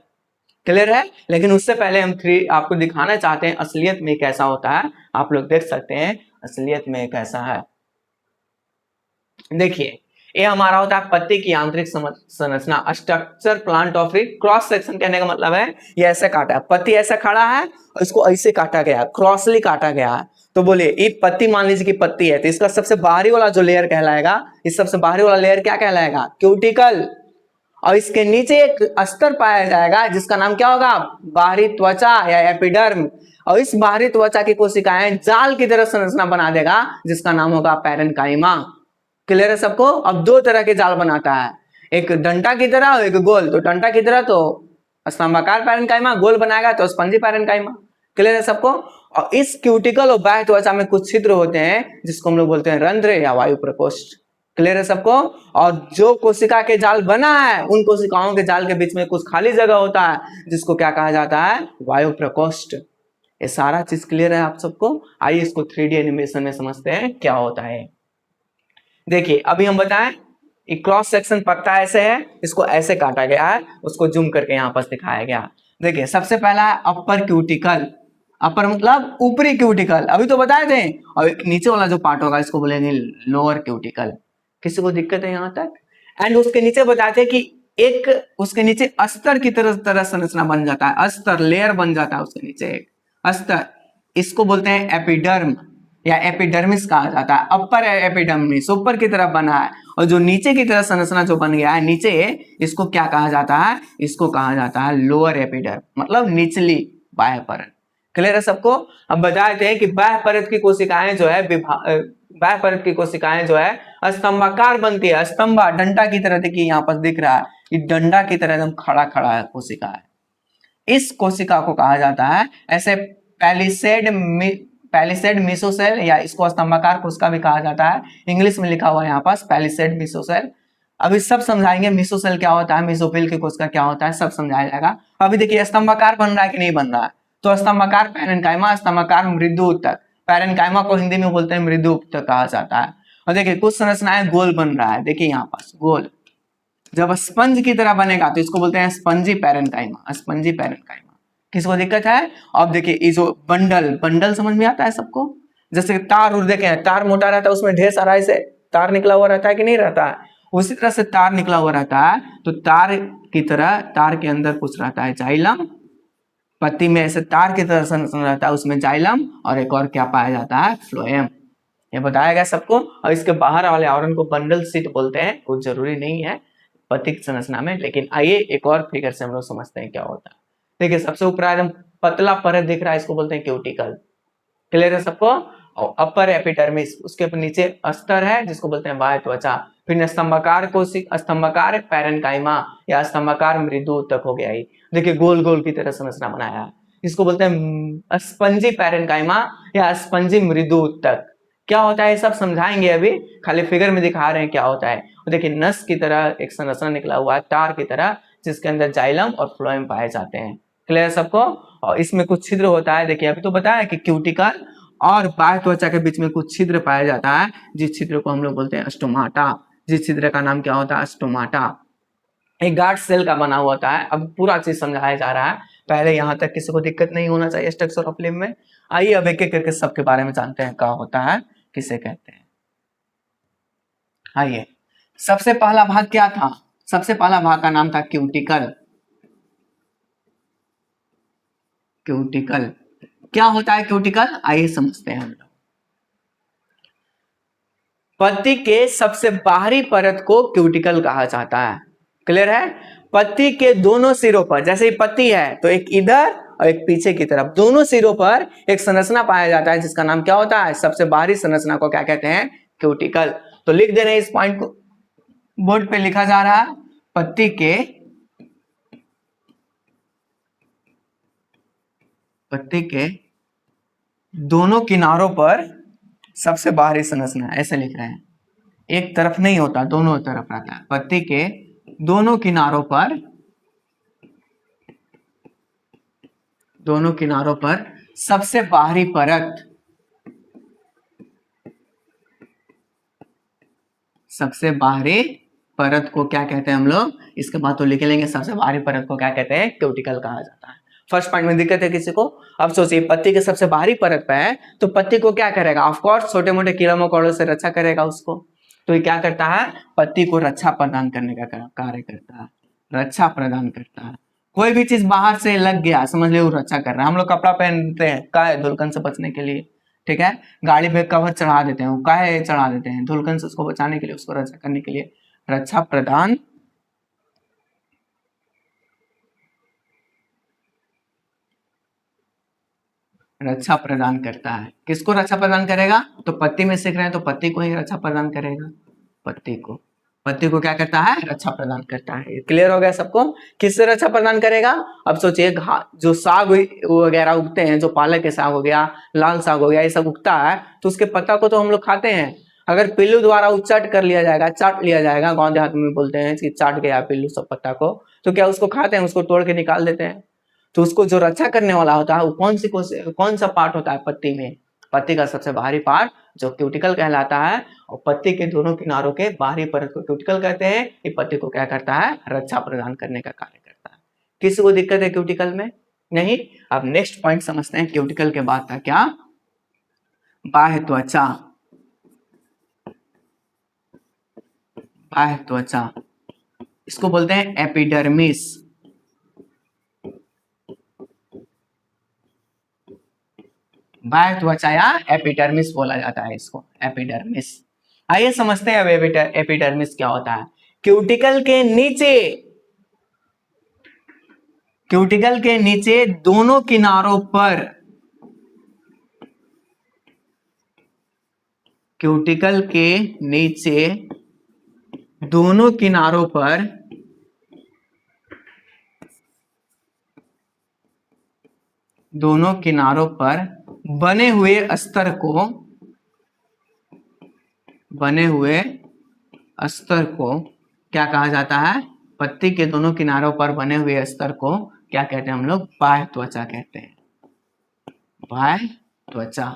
क्लियर है? लेकिन उससे पहले हम आपको दिखाना चाहते हैं असलियत में कैसा होता है। आप लोग देख सकते हैं असलियत में कैसा है। देखिए, ये हमारा होता है पत्ती की आंतरिक संरचना, structure plant of it. Cross section कहने का मतलब है ये ऐसे काटा है, पत्ती ऐसा खड़ा है और इसको ऐसे काटा गया है, क्रॉसली काटा गया है। तो बोलिए ये पत्ती, मान लीजिए कि पत्ती है, तो इसका सबसे बाहरी वाला जो लेयर कहलाएगा, इस सबसे बाहरी वाला लेयर क्या कहलाएगा? क्यूटिकल। और इसके नीचे एक अस्तर पाया जाएगा जिसका नाम क्या होगा? बाहरी त्वचा या एपिडर्म। और इस बाहरी त्वचा की कोशिकाएं जाल की तरह संरचना बना देगा, जिसका नाम होगा पैरेनकाइमा। क्लियर है सबको? अब दो तरह के जाल बनाता है, एक डंटा की तरह और एक गोल। तो डंटा की तरह तो स्तंभाकार पैरेनकाइमा, गोल बनाएगा तो स्पंजी पैरेनकाइमा। क्लियर है सबको? और इस क्यूटिकल और बाह्य त्वचा में कुछ छिद्र होते हैं, जिसको हम लोग बोलते हैं रंध्र या वायु प्रकोष्ठ। क्लियर है सबको? और जो कोशिका के जाल बना है, उन कोशिकाओं के जाल के बीच में कुछ खाली जगह होता है, जिसको क्या कहा जाता है? वायु प्रकोष्ठ। ये सारा चीज क्लियर है आप सबको? आइए इसको 3D एनिमेशन में समझते हैं क्या होता है। देखिए, अभी हम बताएं क्रॉस सेक्शन पत्ता ऐसे है, इसको ऐसे काटा गया है, उसको जूम करके यहाँ पर दिखाया गया। देखिए, सबसे पहला है अपर क्यूटिकल। अपर मतलब ऊपरी क्यूटिकल, अभी तो बताए थे। और एक नीचे वाला जो पार्ट होगा इसको बोलेंगे लोअर क्यूटिकल। किसी को दिक्कत है यहाँ तक? एंड उसके नीचे बताते हैं कि एक उसके नीचे अस्तर की तरह संरचना बन जाता है, अस्तर लेयर बन जाता है उसके नीचे एक अस्तर। इसको बोलते हैं एपिडर्म या एपिडर्मिस कहा जाता है। अपर एपिडर्मिस ऊपर की तरफ बना है, और जो नीचे की तरफ संरचना जो बन गया है नीचे, इसको क्या कहा जाता है? इसको कहा जाता है लोअर एपिडर्म, मतलब निचली बाह्य परत। क्लियर है सबको। अब बताते हैं कि बाह्य परत की कोशिकाएं जो है बाह्य परत की कोशिकाएं जो है स्तंभाकार बनती है, स्तंभा डंडा की तरह, देखिए यहाँ पर दिख रहा है कि डंडा की तरह एकदम खड़ा खड़ा है कोशिका है। इस कोशिका को कहा जाता है ऐसे पैलिसेड मेसोसेल, या इसको स्तंभाकार कोशिका भी कहा जाता है। इंग्लिश में लिखा हुआ है यहाँ पास पैलिसेड मेसोसेल। अभी सब समझाएंगे मेसोसेल क्या होता है, मेसोफिल की कोशिका क्या होता है, सब समझाया जाएगा। अभी देखिए स्तंभाकार बन रहा है कि नहीं बन रहा है, तो स्तंभाकार पैरेन्काइमा, स्तंभाकार मृदु उत्तक। पैरेन्काइमा को हिंदी में बोलते हैं मृदु उत्तक कहा जाता है। और देखिए कुछ संरचनाएं गोल बन रहा है, देखिए यहाँ पास गोल, जब स्पंज की तरह बनेगा तो इसको बोलते हैं स्पंजी पैरेन्काइमा, स्पंजी पैरेन्काइमा। किसको दिक्कत है? अब देखिए ये जो बंडल समझ में आता है सबको, जैसे तार उर देखे, तार मोटा रहता है उसमें ढेर सारा ऐसे तार निकला हुआ रहता है कि नहीं रहता है, उसी तरह से तार निकला हुआ रहता है। तो तार की तरह तार के अंदर कुछ रहता है जाइलम, पत्ती में ऐसे तार की तरह संरचना रहता है, उसमें जाइलम और एक और क्या पाया जाता है, फ्लोएम। ये बताया गया सबको। और इसके बाहर वाले आवरण को बंडल सीट बोलते हैं, कुछ जरूरी नहीं है पत्ती की संरचना में, लेकिन आइए एक और फिगर से हम लोग समझते हैं क्या होता है। देखिए सबसे ऊपर एकदम पतला परत दिख रहा है, इसको बोलते हैं क्यूटिकल। क्लियर है सबको। और अपर एपिडर्मिस, उसके नीचे अस्तर है जिसको बोलते हैं बाह्य त्वचा। फिर स्तंभाकार पैरेन्काइमा या स्तंभाकार मृदु उत्तक हो गया। देखिए गोल गोल की तरह संरचना बनाया है, इसको बोलते हैं स्पंजी पैरेन्काइमा या स्पंजी मृदु उत्तक। क्या होता है ये सब समझाएंगे, अभी खाली फिगर में दिखा रहे हैं क्या होता है। देखिए नस की तरह एक संरचना निकला हुआ है तार की तरह, जिसके अंदर जाइलम और फ्लोएम पाए जाते हैं। क्लियर सबको। और इसमें कुछ छिद्र होता है, देखिए अभी तो बताया कि क्यूटिकल और बाह्य त्वचा के बीच में कुछ छिद्र पाया जाता है, जिस छिद्र को हम लोग बोलते हैं स्टोमाटा। जिस छिद्र का नाम क्या होता है, स्टोमाटा। एक गार्ड सेल का बना हुआ होता है। अब पूरा चीज समझाया जा रहा है, पहले यहाँ तक किसी को दिक्कत नहीं होना चाहिए स्ट्रक्चर ऑफ लिम्ब में। आइए अब एक एक करके सबके बारे में जानते हैं क्या होता है, किसे कहते हैं। आइए सबसे पहला भाग क्या था, सबसे पहला भाग का नाम था क्यूटिकल। क्यूटिकल क्या होता है क्यूटिकल, आइए समझते हैं हम लोग। पत्ती के सबसे बाहरी परत को क्यूटिकल कहा जाता है। क्लियर है। पत्ती के दोनों सिरों पर, जैसे ही पत्ती है तो एक इधर और एक पीछे की तरफ, दोनों सिरों पर एक संरचना पाया जाता है जिसका नाम क्या होता है, सबसे बाहरी संरचना को क्या कहते हैं, क्यूटिकल। तो लिख दे रहे हैं इस पॉइंट को, बोर्ड पे लिखा जा रहा है, पत्ती के दोनों किनारों पर सबसे बाहरी संरचना, ऐसे लिख रहे हैं, एक तरफ नहीं होता दोनों तरफ रहता है। पत्ती के दोनों किनारों पर सबसे बाहरी परत, सबसे बाहरी परत को क्या कहते हैं हम लोग, इसके बाद तो लिख लेंगे, सबसे बाहरी परत को क्या कहते हैं, क्यूटिकल कहा जाता है। फर्स्ट पॉइंट में दिक्कत है किसी को। अब सोचिए पत्ती के सबसे बाहरी परत पे है तो पत्ती को क्या करेगा, ऑफ कोर्स छोटे मोटे कीड़ा मकोड़ों से रक्षा करेगा उसको। तो ये क्या करता है, पत्ती को रक्षा प्रदान करने का कार्य करता है, रक्षा प्रदान करता है। कोई भी चीज बाहर से लग गया समझ लो रक्षा कर रहा है। हम लोग कपड़ा पहनते हैं काहे, धुलकन से बचने के लिए, ठीक है। गाड़ी पे कवर चढ़ा देते हैं, काहे चढ़ा देते हैं, धुलकन से उसको बचाने के लिए, उसको रक्षा करने के लिए, रक्षा प्रदान करता है। किसको रक्षा प्रदान करेगा, तो पत्ती में सीख रहे हैं तो पत्ती को ही रक्षा प्रदान करेगा। पत्ती को क्या करता है, रक्षा प्रदान करता है। क्लियर हो गया सबको, किससे रक्षा प्रदान करेगा। अब सोचिए जो साग वगैरह उगते हैं, जो पालक के साग हो गया, लाल साग हो गया, ये सब उगता है तो उसके पत्ता को तो हम लोग खाते हैं। अगर पिल्लू द्वारा उच्चाट कर लिया जाएगा, चाट लिया जाएगा, गांव देहात में बोलते हैं कि चाट गया पिल्लू सब पत्ता को, तो क्या उसको खाते हैं, उसको तोड़ के निकाल देते हैं। तो उसको जो रक्षा करने वाला होता है वो कौन सा पार्ट होता है पत्ती में, पत्ती का सबसे बाहरी पार्ट जो क्यूटिकल कहलाता है। और पत्ती के दोनों किनारों के बाहरी परत को क्यूटिकल कहते हैं। ये पत्ती को क्या करता है, रक्षा प्रदान करने का कार्य करता है। किसी को दिक्कत है क्यूटिकल में, नहीं। अब नेक्स्ट पॉइंट समझते हैं क्यूटिकल के बाद का क्या, बाह्य त्वचा। बाह्य त्वचा इसको बोलते हैं एपिडर्मिस। बाह्य त्वचा या एपिडर्मिस बोला जाता है इसको, एपिडर्मिस। आइए समझते हैं अब एपिडर्मिस क्या होता है। क्यूटिकल के नीचे दोनों किनारों पर क्यूटिकल के नीचे दोनों किनारों पर बने हुए अस्तर को क्या कहा जाता है? पत्ती के दोनों किनारों पर बने हुए अस्तर को क्या कहते हैं हम लोग? बाह्य त्वचा कहते हैं। बाह्य त्वचा।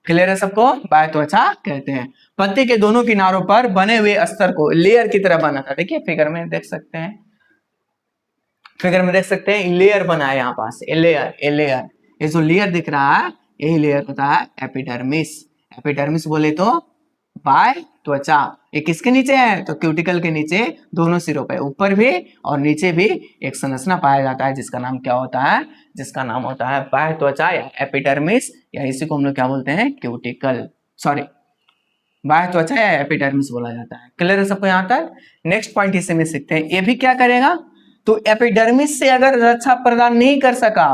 क्लियर है सबको? बाह्य त्वचा कहते हैं। पत्ती के दोनों किनारों पर बने हुए अस्तर को लेयर की तरह बना था। देखिए फिगर में देख सकते हैं, लेयर बना है यहाँ पास, लेयर। ये जो लेयर दिख रहा है यही लेयर होता है एपिडर्मिस बोले तो बाह्य त्वचा। ये किसके नीचे है? तो क्यूटिकल के नीचे दोनों सिरों पे, ऊपर भी और नीचे भी एक संरचना पाया जाता है जिसका नाम क्या होता है? जिसका नाम होता है बाह्य त्वचा या एपिडर्मिस, या इसी को हम लोग क्या बोलते हैं? क्यूटिकल, सॉरी बाह्य त्वचा या एपिडर्मिस बोला जाता है। क्लियर है सबको यहाँ तक? नेक्स्ट पॉइंट इसे में सीखते हैं। ये भी क्या करेगा? तो एपिडर्मिस से अगर रक्षा प्रदान नहीं कर सका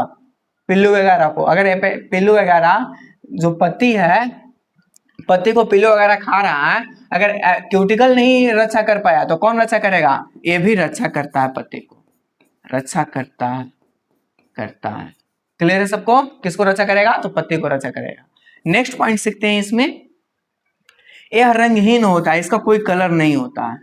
पिल्लू वगैरह को, अगर पिल्लू वगैरह जो पत्ती है, पत्ती को पिल्लू वगैरह खा रहा है, अगर क्यूटिकल नहीं रक्षा कर पाया तो कौन रक्षा करेगा? ये भी रक्षा करता है, पत्ती को रक्षा करता है। क्लियर है सबको? किसको रक्षा करेगा? तो पत्ती को रक्षा करेगा। नेक्स्ट पॉइंट सीखते हैं इसमें। यह रंगहीन होता है, इसका कोई कलर नहीं होता है,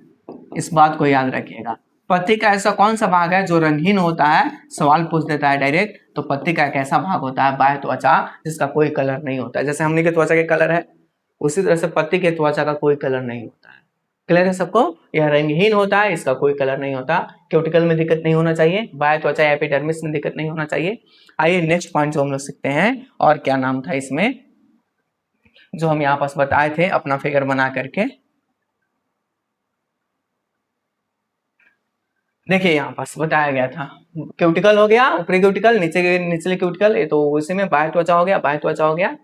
इस बात को याद रखिएगा। पत्ती का ऐसा कौन सा भाग है जो रंगहीन होता है? सवाल पूछ देता है डायरेक्ट। तो पत्ती का एक ऐसा भाग होता है बाह्य त्वचा जिसका कोई कलर नहीं होता है। जैसे हमने के त्वचा के कलर है, उसी तरह से पत्ती के त्वचा का कोई कलर नहीं होता है। क्लियर है सबको? यह रंगहीन होता है, इसका कोई कलर नहीं होता। क्यूटिकल में दिक्कत नहीं होना चाहिए, बाह्य त्वचा एपिडर्मिस में दिक्कत नहीं होना चाहिए। आइए नेक्स्ट पॉइंट जो हम लोग सीखते हैं, और क्या नाम था इसमें जो हम यहाँ पास बताए थे अपना फिगर बना करके। देखिए यहाँ पास बताया गया था, क्यूटिकल हो गया, ऊपरी क्यूटिकल, निचले क्यूटिकल, ये तो उसी में बाह्य त्वचा हो गया।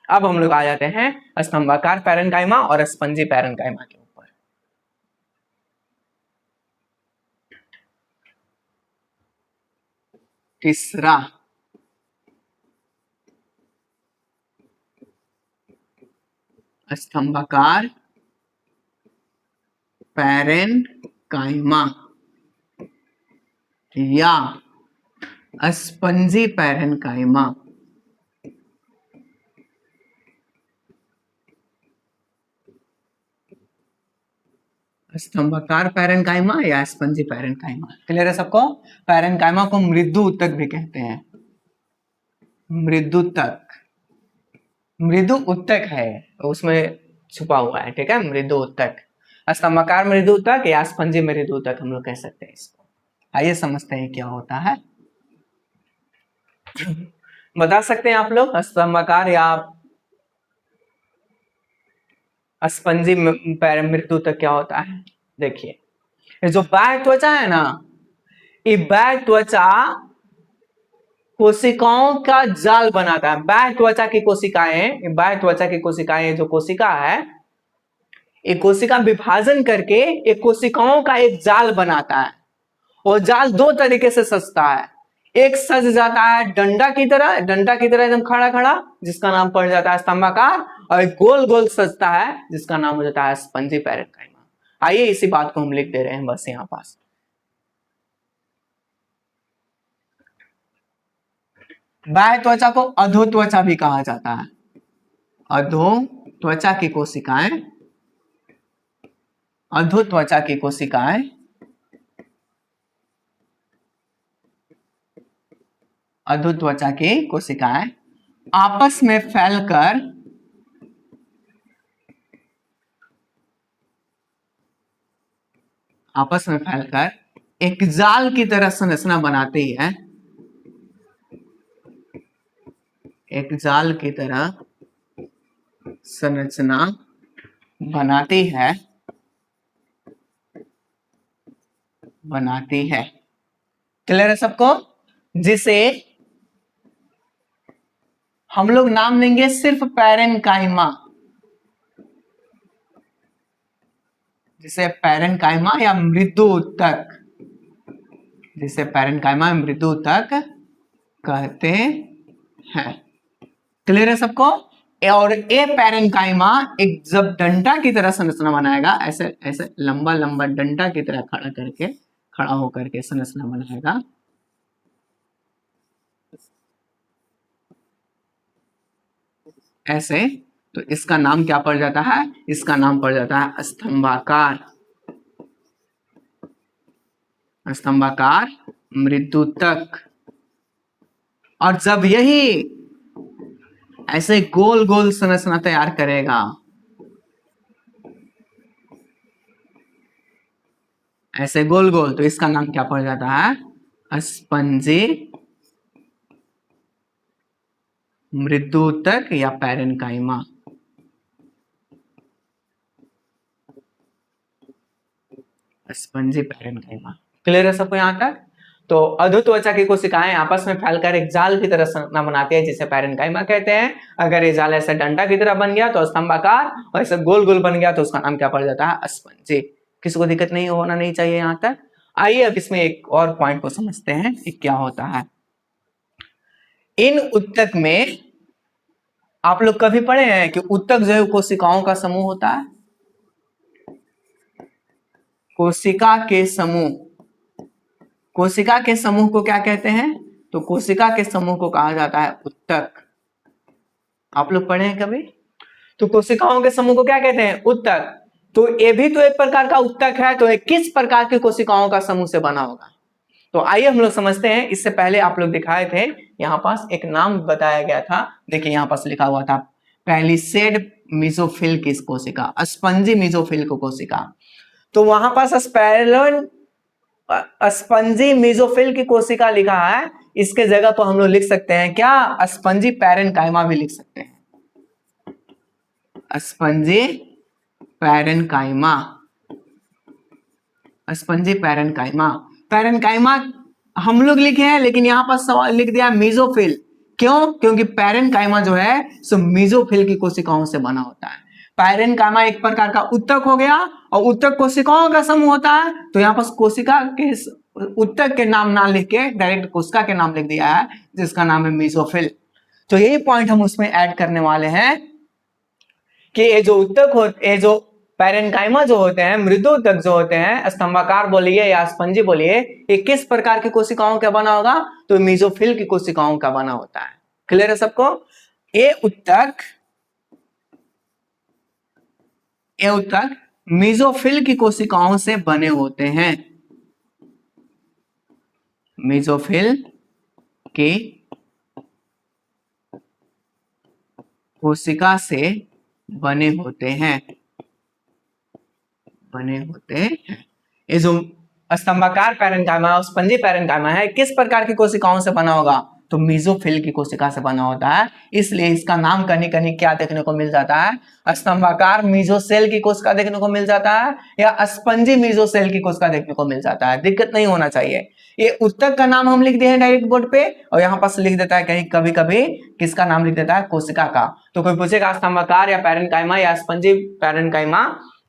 अब हम लोग आ जाते हैं स्तंभाकार पैरेन्काइमा और स्पंजी पैरेन्काइमा के ऊपर। तीसरा स्तंभाकार पैरेन्काइमा या स्पंजी पैरेन्काइमा। स्तंभाकार पैरेन्काइमा या स्पंजी पैरेन्काइमा। क्लियर है सबको? पैरेन्काइमा को मृदु ऊतक भी कहते हैं। मृदु ऊतक है, उसमें छुपा हुआ है, ठीक है, मृदु ऊतक। स्तंभाकार मृदु ऊतक या स्पंजी मृदु ऊतक हम लोग कह सकते हैं इसको। आइए समझते हैं क्या होता है। बता सकते हैं आप लोग स्तंभाकार या स्पंजी मृदु ऊतक क्या होता है? देखिए, ये जो बाह्य त्वचा है ना, ये बाह्य त्वचा कोशिकाओं का जाल बनाता है। बाह्य त्वचा की कोशिकाएं, जो कोशिका है, एक कोशिका विभाजन करके एक कोशिकाओं का एक जाल बनाता है। और जाल दो तरीके से सजता है। एक सज जाता है डंडा की तरह एकदम खड़ा, जिसका नाम पड़ जाता है स्तंभाकार, और एक गोल गोल सजता है जिसका नाम हो जाता है स्पंजी पैरेन्काइमा। आइए इसी बात को हम लिख दे रहे हैं बस यहाँ पास। बाह्य त्वचा को अधोत्वचा भी कहा जाता है। अधोत्वचा की कोशिकाएं आपस में फैलकर एक जाल की तरह संरचना बनाती है। एक जाल की तरह संरचना बनाती है। क्लियर है सबको? जिसे हम लोग नाम देंगे सिर्फ पैरेन्काइमा, जिसे पैरेन्काइमा या मृदु ऊतक, कहते हैं। क्लियर है सबको? और ए पैरेन्काइमा एक जब डंडा की तरह संरचना बनाएगा, ऐसे ऐसे लंबा लंबा डंडा की तरह खड़ा होकर के संरचना बनाएगा, ऐसे, तो इसका नाम क्या पड़ जाता है? इसका नाम पड़ जाता है स्तंभाकार, स्तंभाकार मृदुतक। और जब यही ऐसे गोल गोल संरचना तैयार करेगा, ऐसे गोल गोल, तो इसका नाम क्या पड़ जाता है? स्पंजी मृदुतक या पैरेन्काइमा। Spongy parenchyma. क्लियर है सबको यहाँ तक? तो अधोत्वचा की कोशिकाएं आपस में फैलकर एक जाल की तरह संरचना बनाती है, जिसे पैरेन्काइमा कहते हैं। अगर ये जाल ऐसे डंडा की तरह बन गया तो स्तंभाकार, और ऐसे गोल गोल बन गया तो उसका नाम क्या पड़ जाता है? स्पंजी। किसी को दिक्कत नहीं होना नहीं चाहिए यहाँ तक। आइए अब इसमें एक और पॉइंट को समझते हैं कि क्या होता है। इन उत्तक में आप लोग कभी पढ़े हैं कि उत्तक जो है कोशिकाओं का समूह होता है? कोशिका के समूह, कोशिका के समूह को क्या कहते हैं? तो कोशिका के समूह को कहा जाता है उत्तक। आप लोग पढ़े हैं कभी? तो कोशिकाओं के समूह को क्या कहते हैं? उत्तक। तो ये भी तो एक प्रकार का उत्तक है, तो ये किस प्रकार की कोशिकाओं का समूह से बना होगा? तो आइए हम लोग समझते हैं। इससे पहले आप लोग दिखाए थे, यहाँ पास एक नाम बताया गया था, देखिए यहाँ पास लिखा हुआ था पैलिसेड मेसोफिल की कोशिका, स्पंजी मेसोफिल को कोशिका। तो वहां पास स्पंजी मेसोफिल की कोशिका लिखा है, इसके जगह पर हम लोग लिख सकते हैं क्या? स्पंजी पैरेन्काइमा भी लिख सकते हैं। Spongy parenchyma, spongy parenchyma. Parenchyma हम लोग लिखे हैं, लेकिन यहाँ पर सवाल लिख दिया मेसोफिल। क्यों? क्योंकि पैरेन्काइमा जो है सो मेसोफिल की कोशिकाओं से बना होता है। पैरेन्काइमा एक प्रकार का उत्तक हो गया, और उत्तक कोशिकाओं का समूह होता है। तो यहाँ पर कोशिका के उत्तक के नाम ना लिख के डायरेक्ट कोशिका के नाम लिख दिया है, जिसका नाम है मेसोफिल। तो यही पॉइंट हम उसमें ऐड करने वाले हैं कि ये जो उत्तक होते, ये जो पैरेन्काइमा जो होते हैं, मृदु उत्तक जो होते हैं, स्तंभाकार बोलिए या स्पंजी बोलिए, ये किस प्रकार की कोशिकाओं का बना होगा? तो मेसोफिल की कोशिकाओं का बना होता है। क्लियर है सबको? ये उत्तक मेसोफिल की कोशिकाओं से बने होते हैं, मेसोफिल की कोशिका से बने होते हैं, ये जो स्तंभाकार पैरेन्काइमा और स्पंजी पैरेन्काइमा है, किस प्रकार की कोशिकाओं से बना होगा? तो मेसोफिल की कोशिका से बना होता है। इसलिए इसका नाम कहीं कहीं क्या देखने को मिल जाता है? स्तंभाकार मेसोसेल की कोशिका देखने को मिल जाता है, या स्पंजी मेसोसेल की कोशिका देखने को मिल जाता है। दिक्कत नहीं होना चाहिए। ये उत्तक का नाम हम लिख दिए हैं डायरेक्ट बोर्ड पे, और यहाँ पास लिख देता है कहीं कभी कभी किसका नाम लिख देता है? कोशिका का। तो कोई पूछेगा स्तंभाकार या पैरेन्काइमा या स्पंजी पैरेन्काइमा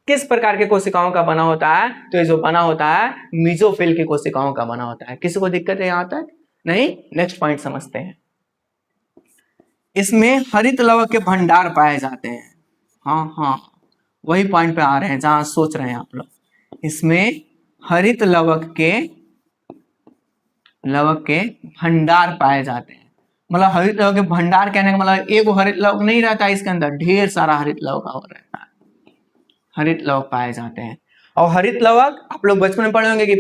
किस प्रकार के कोशिकाओं का बना होता है? तो ये जो बना होता है मेसोफिल की कोशिकाओं का बना होता है। किसी को दिक्कत है यहां तक? नहीं? नेक्स्ट पॉइंट समझते हैं। इसमें हरित लवक के भंडार पाए जाते हैं। हाँ, वही पॉइंट पे आ रहे हैं जहां सोच रहे हैं आप लोग। इसमें हरित लवक के भंडार पाए जाते हैं। मतलब हरित लवक के भंडार कहने का मतलब एक हरित लवक नहीं रहता है, इसके अंदर ढेर सारा हरित लवक रहता है। हरित लवक पाए जाते हैं। और हरित लवक आप लोग बचपन में पढ़े होंगे कि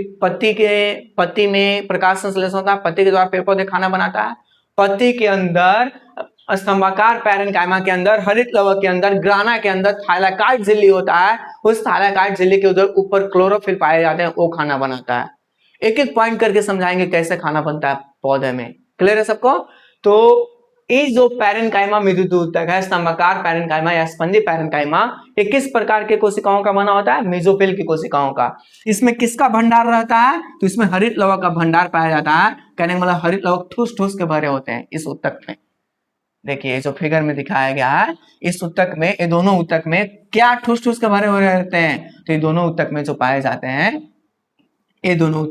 पत्ती में प्रकाश संश्लेषण होता है, पत्ती के द्वारा पेड़ पौधे खाना बनाता है। पत्ती के अंदर स्तंभाकार पैरेन्काइमा के अंदर, हरित लवक के अंदर, ग्राना के अंदर थाइलाकाइड झिल्ली होता है। उस थाइलाकाइड झिल्ली के उधर ऊपर क्लोरोफिल पाए जाते हैं, वो खाना बनाता है। एक एक पॉइंट करके समझाएंगे कैसे खाना बनता है पौधे में। क्लियर है सबको? तो ये जो पैरेन्काइमा मृदुतक है, स्तंभाकार पैरेन्काइमा या स्पंजी पैरेन्काइमा, ये किस प्रकार के कोशिकाओं का बना होता है? मेसोफिल की कोशिकाओं का। इसमें किसका भंडार रहता है? तो इसमें हरित लवक का भंडार पाया जाता है। कहने का मतलब हरित लवक ठूस ठूस के भरे होते हैं इस उत्तक में। देखिए जो फिगर में दिखाया गया है, इस उत्तक में, ये दोनों उत्तक में क्या ठूस ठूस के भरे हुए रहते हैं? तो ये दोनों उत्तक में जो पाए जाते हैं, ये दोनों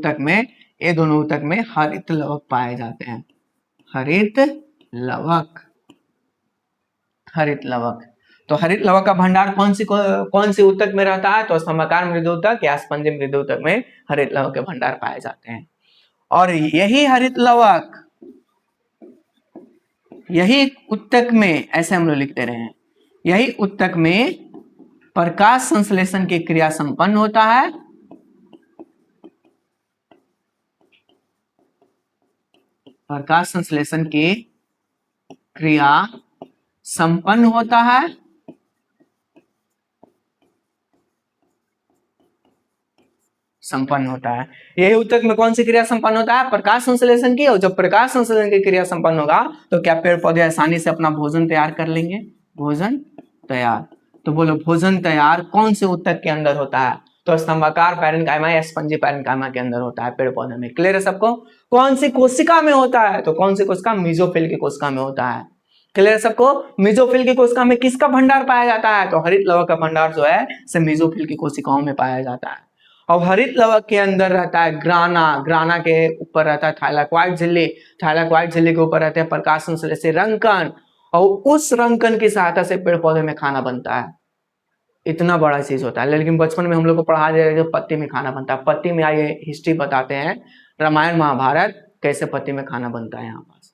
उत्तक में हरित लवक पाए जाते हैं। हरित लवक। हरित लवक। तो हरित लवक का भंडार कौन सी ऊतक में रहता है? तो स्तंभाकार मृदु ऊतक या स्पंजी मृदु ऊतक में हरित लवक के भंडार पाए जाते हैं। और यही हरित लवक, यही ऊतक में, ऐसे हम लोग लिखते रहे हैं, यही ऊतक में प्रकाश संश्लेषण की क्रिया संपन्न होता है। प्रकाश संश्लेषण की क्रिया संपन्न होता है। संपन्न होता है। यही ऊतक में कौन सी क्रिया संपन्न होता है? प्रकाश संश्लेषण की। और जब प्रकाश संश्लेषण की क्रिया संपन्न होगा तो क्या पेड़ पौधे आसानी से अपना भोजन तैयार कर लेंगे? भोजन तैयार। तो बोलो भोजन तैयार कौन से ऊतक के अंदर होता है? तो स्तंभाकार पैरेन्काइमा या स्पंजी पैरेन्काइमा के अंदर होता है पेड़ पौधे में। क्लियर है सबको? कौन सी कोशिका में होता है? तो कौन सी कोशिका? मेसोफिल की कोशिका में होता है। क्लियर है सबको? मेसोफिल की कोशिका में किसका भंडार पाया जाता है? तो हरित लवक का भंडार जो है से मेसोफिल की कोशिकाओं में पाया जाता है। और हरित लवक के अंदर रहता है ग्राना, ग्राना के ऊपर रहता है थाइलाक्वाइड झिल्ली, थाइलाक्वाइड झिल्ली के ऊपर रहते हैं प्रकाश संश्लेषी रंकन, और उस रंकन की सहायता से पेड़ पौधे में खाना बनता है। इतना बड़ा चीज होता है। लेकिन बचपन में हम लोग को पढ़ा दिया गया पत्ती में खाना बनता है। पत्ती में आइए हिस्ट्री बताते हैं, रामायण महाभारत कैसे पत्ती में खाना बनता है यहाँ पास।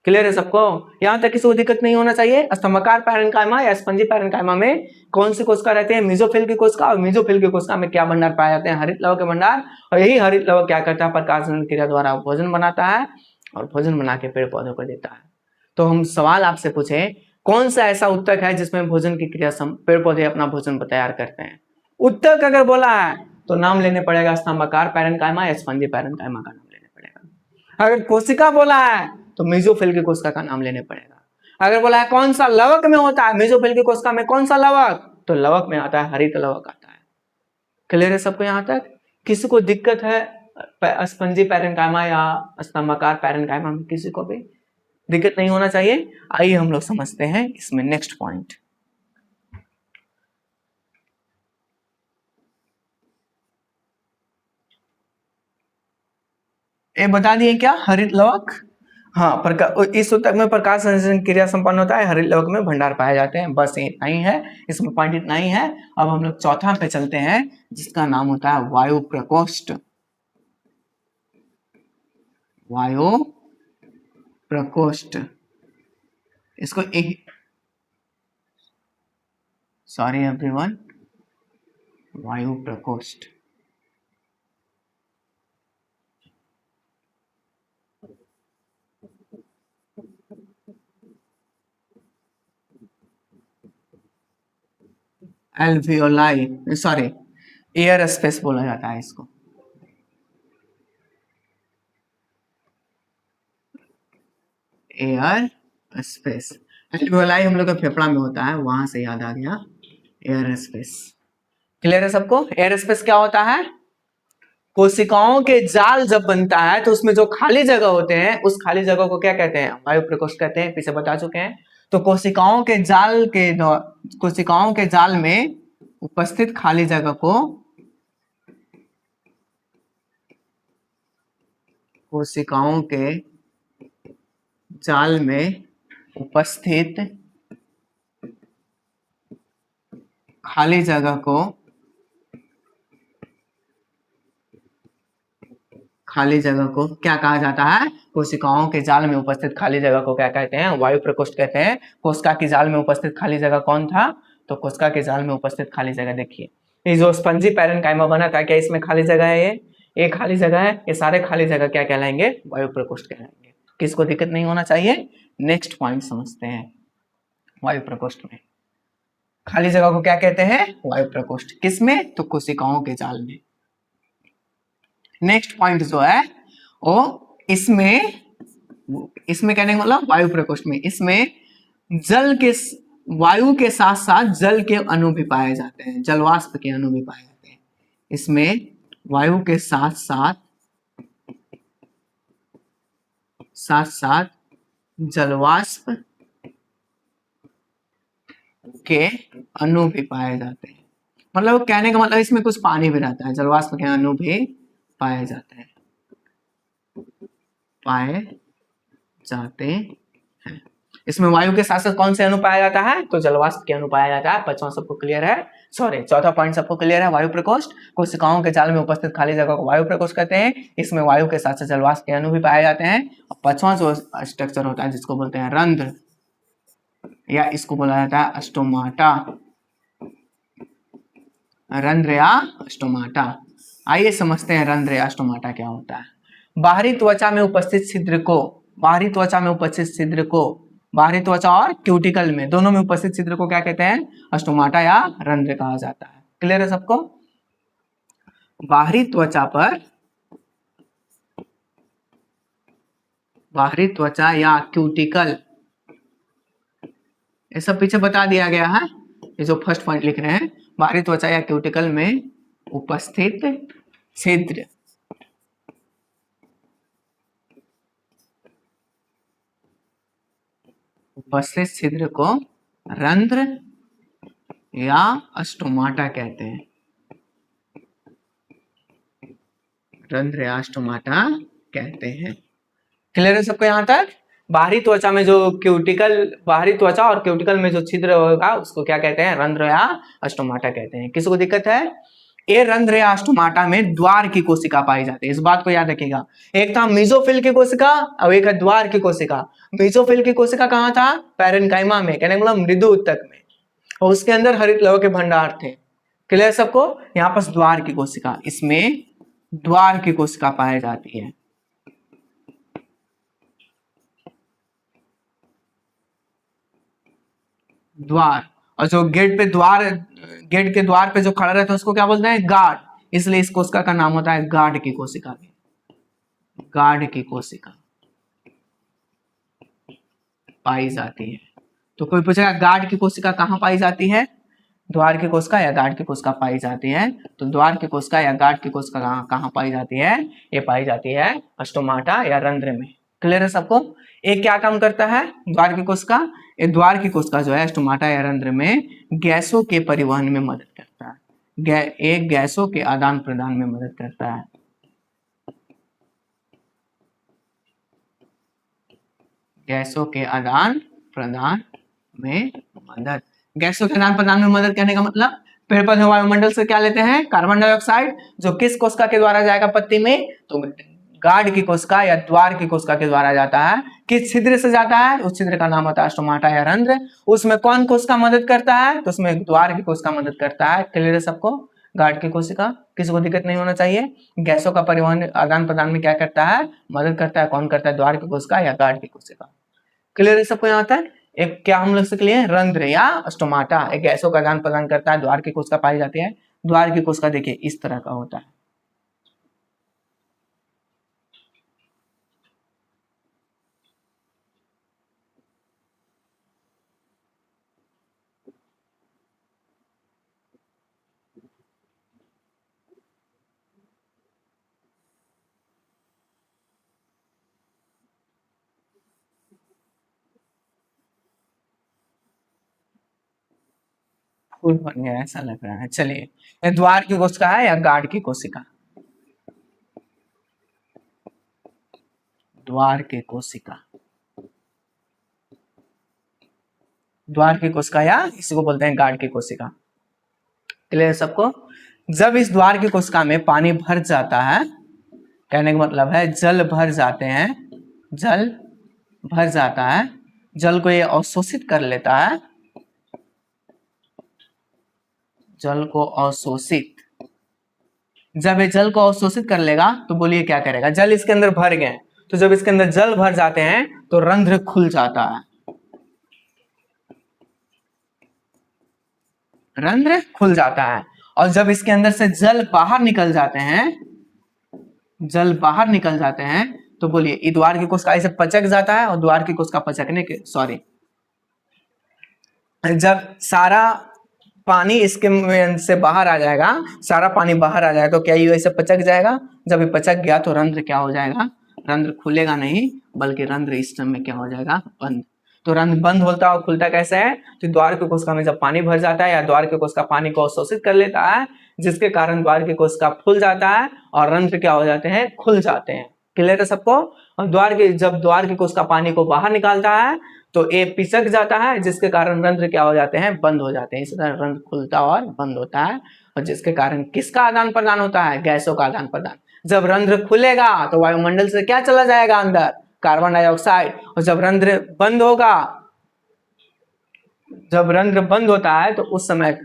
क्लियर है सबको? यहाँ तक किसी को दिक्कत नहीं होना चाहिए। स्तंभाकार पैरेन्काइमा या स्पंजी पैरेन्काइमा में कौन सी कोशिका रहते हैं? मेसोफिल की कोशिका। और मेसोफिल की कोशिका में क्या भंडार पाए जाते हैं? हरित लवक के भंडार। और यही हरित लवक क्या करता है? प्रकाश क्रिया द्वारा भोजन बनाता है और भोजन बना के पेड़ पौधों को देता है। तो हम सवाल आपसे पूछे, कौन सा ऐसा ऊतक है जिसमें भोजन की क्रिया पेड़ पौधे अपना भोजन तैयार करते हैं? ऊतक अगर बोला है तो नाम लेने पड़ेगा स्तंभाकार पैरेन्काइमा या स्पंजी पैरेन्काइमा का नाम लेने पड़ेगा। अगर कोशिका बोला है तो मेसोफिल की कोशिका का नाम लेने पड़ेगा। अगर बोला है कौन सा लवक में होता है, मेसोफिल की कोशिका में कौन सा लवक, तो लवक में आता है हरित लवक आता है। क्लियर है सबको यहाँ तक? किसी को दिक्कत है स्पंजी पैरेन्काइमा या स्तंभाकार पैरेन्काइमा में? किसी को भी दिक्कत नहीं होना चाहिए। आइए हम लोग समझते हैं इसमें नेक्स्ट पॉइंट। ये बता दिए क्या? हरित लवक, हाँ, इस ऊतक में प्रकाश संश्लेषण क्रिया संपन्न होता है, हरित लवक में भंडार पाए जाते हैं। बस इतना ही है, इसमें पॉइंट इतना ही है। अब हम लोग चौथा पे चलते हैं जिसका नाम होता है वायु प्रकोष्ठ। वायु प्रकोष्ठ, इसको सॉरी एवरीवन, वायु प्रकोष्ठ। एल्वियोलाई, सॉरी, एयर स्पेस बोला जाता है इसको। एयर स्पेस, एल्वियोलाई हम लोग का फेफड़ा में होता है, वहां से याद आ गया एयर स्पेस। क्लियर है सबको? एयर स्पेस क्या होता है? कोशिकाओं के जाल जब बनता है तो उसमें जो खाली जगह होते हैं उस खाली जगह को क्या कहते हैं? वायु प्रकोष्ठ कहते हैं। पीछे बता चुके हैं। तो कोशिकाओं के जाल में उपस्थित खाली जगह को कोशिकाओं के जाल में उपस्थित खाली जगह को क्या कहा जाता है? कोशिकाओं के जाल में उपस्थित खाली जगह को क्या कहते हैं? वायु प्रकोष्ठ कहते हैं। कोशिका के जाल में उपस्थित खाली जगह कौन था? तो कोशिका के जाल में उपस्थित खाली जगह देखिए, ये जो स्पंजी पैरेन्काइमा बना था, क्या इसमें खाली जगह है? ये खाली जगह है। ये सारे खाली जगह क्या कहलाएंगे? वायु प्रकोष्ठ कहलाएंगे। किसको दिक्कत नहीं होना चाहिए। नेक्स्ट पॉइंट समझते हैं। वायु प्रकोष्ठ में खाली जगह को क्या कहते हैं? वायु प्रकोष्ठ। किसमें? तो कोशिकाओं के जाल में। नेक्स्ट पॉइंट जो है वो इसमें कहने का मतलब वायु प्रकोष्ठ में, इसमें वायु के साथ साथ जल के अणु भी पाए जाते हैं, जलवाष्प के अणु भी पाए जाते हैं। इसमें वायु के साथ साथ जलवाष्प के अणु भी पाए जाते हैं। मतलब कहने का मतलब इसमें कुछ पानी भी रहता है, जलवाष्प के अणु भी पाए जाते हैं। इसमें वायु के साथ साथ कौन से अणु पाया जाता है? तो जलवाष्प के अणु पाया जाता है। पांचवा सबको क्लियर है, सॉरी चौथा पॉइंट सबको क्लियर है। वायु प्रकोष्ठ कोशिकाओं के जाल में उपस्थित खाली जगह को वायु प्रकोष्ठ कहते हैं। इसमें वायु के साथ साथ जलवाष्प के अणु भी पाए जाते हैं। और पांचवा जो स्ट्रक्चर होता है जिसको बोलते हैं रंध्र, या इसको बोला जाता है स्टोमाटा, रंध्र या स्टोमाटा। आइए समझते हैं रंध्र या स्टोमाटा क्या होता है। बाहरी त्वचा में उपस्थित छिद्र को, बाहरी त्वचा में उपस्थित छिद्र को, बाहरी त्वचा और क्यूटिकल में दोनों में उपस्थित छिद्र को क्या कहते हैं? स्टोमाटा या रंध्र कहा जाता है। क्लियर है सबको? बाहरी त्वचा पर, बाहरी त्वचा या क्यूटिकल, ये सब पीछे बता दिया गया है। ये जो फर्स्ट पॉइंट लिख रहे हैं, बाहरी त्वचा या क्यूटिकल में उपस्थित छिद्र, उपस्थित छिद्र को रंध्र या स्टोमाटा कहते हैं। रंध्र या स्टोमाटा कहते हैं। क्लियर है सबको यहाँ तक? बाहरी त्वचा में जो क्यूटिकल, बाहरी त्वचा और क्यूटिकल में जो छिद्र होगा उसको क्या कहते हैं? रंध्र या स्टोमाटा कहते हैं। किसी को दिक्कत है? ये रंध्र या स्टोमाटा में द्वार की कोशिका पाई जाती है। इस बात को याद रखिएगा। एक था मेसोफिल की कोशिका और एक है द्वार की कोशिका। मेसोफिल की कोशिका कहाँ था? पैरेन्काइमा में, कहने मतलब मृदु ऊतक में, और उसके अंदर हरित लवण के भंडार थे। क्लियर सबको? यहाँ पर द्वार की कोशिका, इसमें द्वार की कोशिका पाई जाती है। द्वार, और जो गेट पे द्वार, गेट के द्वार पे जो खड़ा रहता है उसको क्या बोलते हैं? गार्ड। इसलिए इस कोशिका का नाम होता है गार्ड की कोशिका भी। गार्ड की कोशिका पाई जाती है। तो कोई पूछेगा गार्ड की कोशिका कहाँ पाई जाती है? द्वार की कोशिका या गार्ड की कोशिका पाई जाती है। तो द्वार की कोशिका या गार्ड की कोशिका कहाँ पाई जाती है? ये पाई जाती है स्टोमाटा या रंध्र में। क्लियर है सबको? एक क्या काम करता है द्वार की कोशिका? ये द्वार की कोशिका जो है स्टोमाटा या रंध्र में गैसों के परिवहन में मदद करता है। एक गैसों के आदान प्रदान में मदद करता है। गैसों के आदान प्रदान में मदद, गैसों के आदान प्रदान में मदद करने का मतलब पेड़ पौधे वायुमंडल से क्या लेते हैं? कार्बन डाइऑक्साइड, जो किस कोशिका के द्वारा जाएगा पत्ती में? तो गार्ड की कोशिका या द्वार की कोशिका के द्वारा जाता है। किस छिद्र से जाता है? उस छिद्र का नाम होता है स्टोमाटा या रंध्र। उसमें कौन कोशिका मदद करता है? तो उसमें द्वार की कोशिका मदद करता है। क्लियर है सबको? गार्ड की कोशिका, किसी को दिक्कत नहीं होना चाहिए। गैसों का परिवहन आदान प्रदान में क्या करता है? मदद करता है। कौन करता है? द्वार की कोशिका या गार्ड की कोशिका। क्लियर है सबको यहाँ तक? एक क्या हम लोग से क्लियर? रंध्र या स्टोमाटा एक गैसों का आदान प्रदान करता है। द्वार की कोशिका पाई जाती है। द्वार की कोशिका देखिए इस तरह का होता है। फूल बन गया ऐसा लग रहा है। चलिए, ये द्वार की कोशिका है या गार्ड की कोशिका? द्वार की कोशिका, द्वार की कोशिका या इसी को बोलते हैं गार्ड की कोशिका। क्लियर सबको? जब इस द्वार की कोशिका में पानी भर जाता है, कहने का मतलब है जल भर जाते हैं, जल भर जाता है, जल को ये अवशोषित कर लेता है, जल को अवशोषित, जब ये जल को अवशोषित कर लेगा तो बोलिए क्या करेगा? जल इसके अंदर भर गए, तो जब इसके अंदर जल भर जाते हैं तो रंध्र खुल जाता है, रंध्र खुल जाता है। और जब इसके अंदर से जल बाहर निकल जाते हैं, जल बाहर निकल जाते हैं, तो बोलिए द्वार की कोशिका ऐसे पचक जाता है। और द्वार की कोशिका पचकने के, सॉरी, जब सारा पानी इसके से बाहर आ जाएगा, सारा पानी बाहर आ जाएगा, तो क्या ये ऐसे पचक जाएगा? जब ये पचक गया तो रंध्र क्या हो जाएगा? रंध्र खुलेगा नहीं, बल्कि रंध्र इस समय क्या हो जाएगा? बंद। तो रंध्र बंद होता और खुलता कैसे है? तो द्वार की कोशिका में जब पानी भर जाता है या द्वार की कोशिका पानी को अवशोषित कर लेता है, जिसके कारण द्वार की कोशिका फूल जाता है और रंध्र क्या हो जाते हैं? खुल जाते हैं। क्लियर है सबको? और जब द्वार की कोशिका पानी को बाहर निकालता है तो ये पिचक जाता है, जिसके कारण रंध्र क्या हो जाते हैं, बंद हो जाते हैं। इस तरह रंध्र खुलता और बंद होता है, और जिसके कारण किसका आदान प्रदान होता है, गैसों का आदान प्रदान। जब रंध्र खुलेगा तो वायुमंडल से क्या चला जाएगा अंदर, कार्बन डाइऑक्साइड। और जब रंध्र बंद होगा, जब रंध्र बंद होता है तो उस समय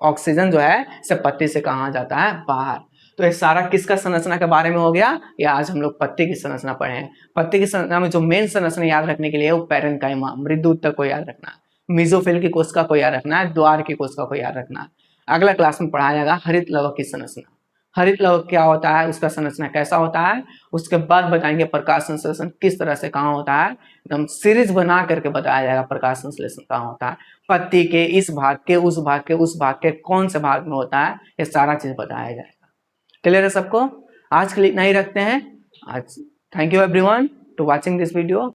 ऑक्सीजन जो है से पत्ती से कहाँ जाता है, बाहर। तो ये सारा किसका संरचना के बारे में हो गया, या आज हम लोग पत्ती की संरचना पढ़े हैं। पत्ती की संरचना में जो मेन संरचना याद रखने के लिए वो पैरेन्काइमा, मृदुऊतक को याद रखना है, मेसोफिल की कोशिका को याद रखना है, द्वार की कोशिका को याद रखना है। अगला क्लास में पढ़ाया जाएगा हरित लवक की संरचना। हरित लवक क्या होता है, उसका संरचना कैसा होता है, उसके बाद बताएंगे प्रकाश संश्लेषण किस तरह से कहाँ होता है, एकदम सीरीज बना करके बताया जाएगा प्रकाश संश्लेषण कहाँ होता है, पत्ती के इस भाग के, उस भाग के, उस भाग के कौन से भाग में होता है, ये सारा चीज बताया जाएगा। क्लियर है सबको? आज के लिए इतना ही रखते हैं। आज thank you everyone to watching this video.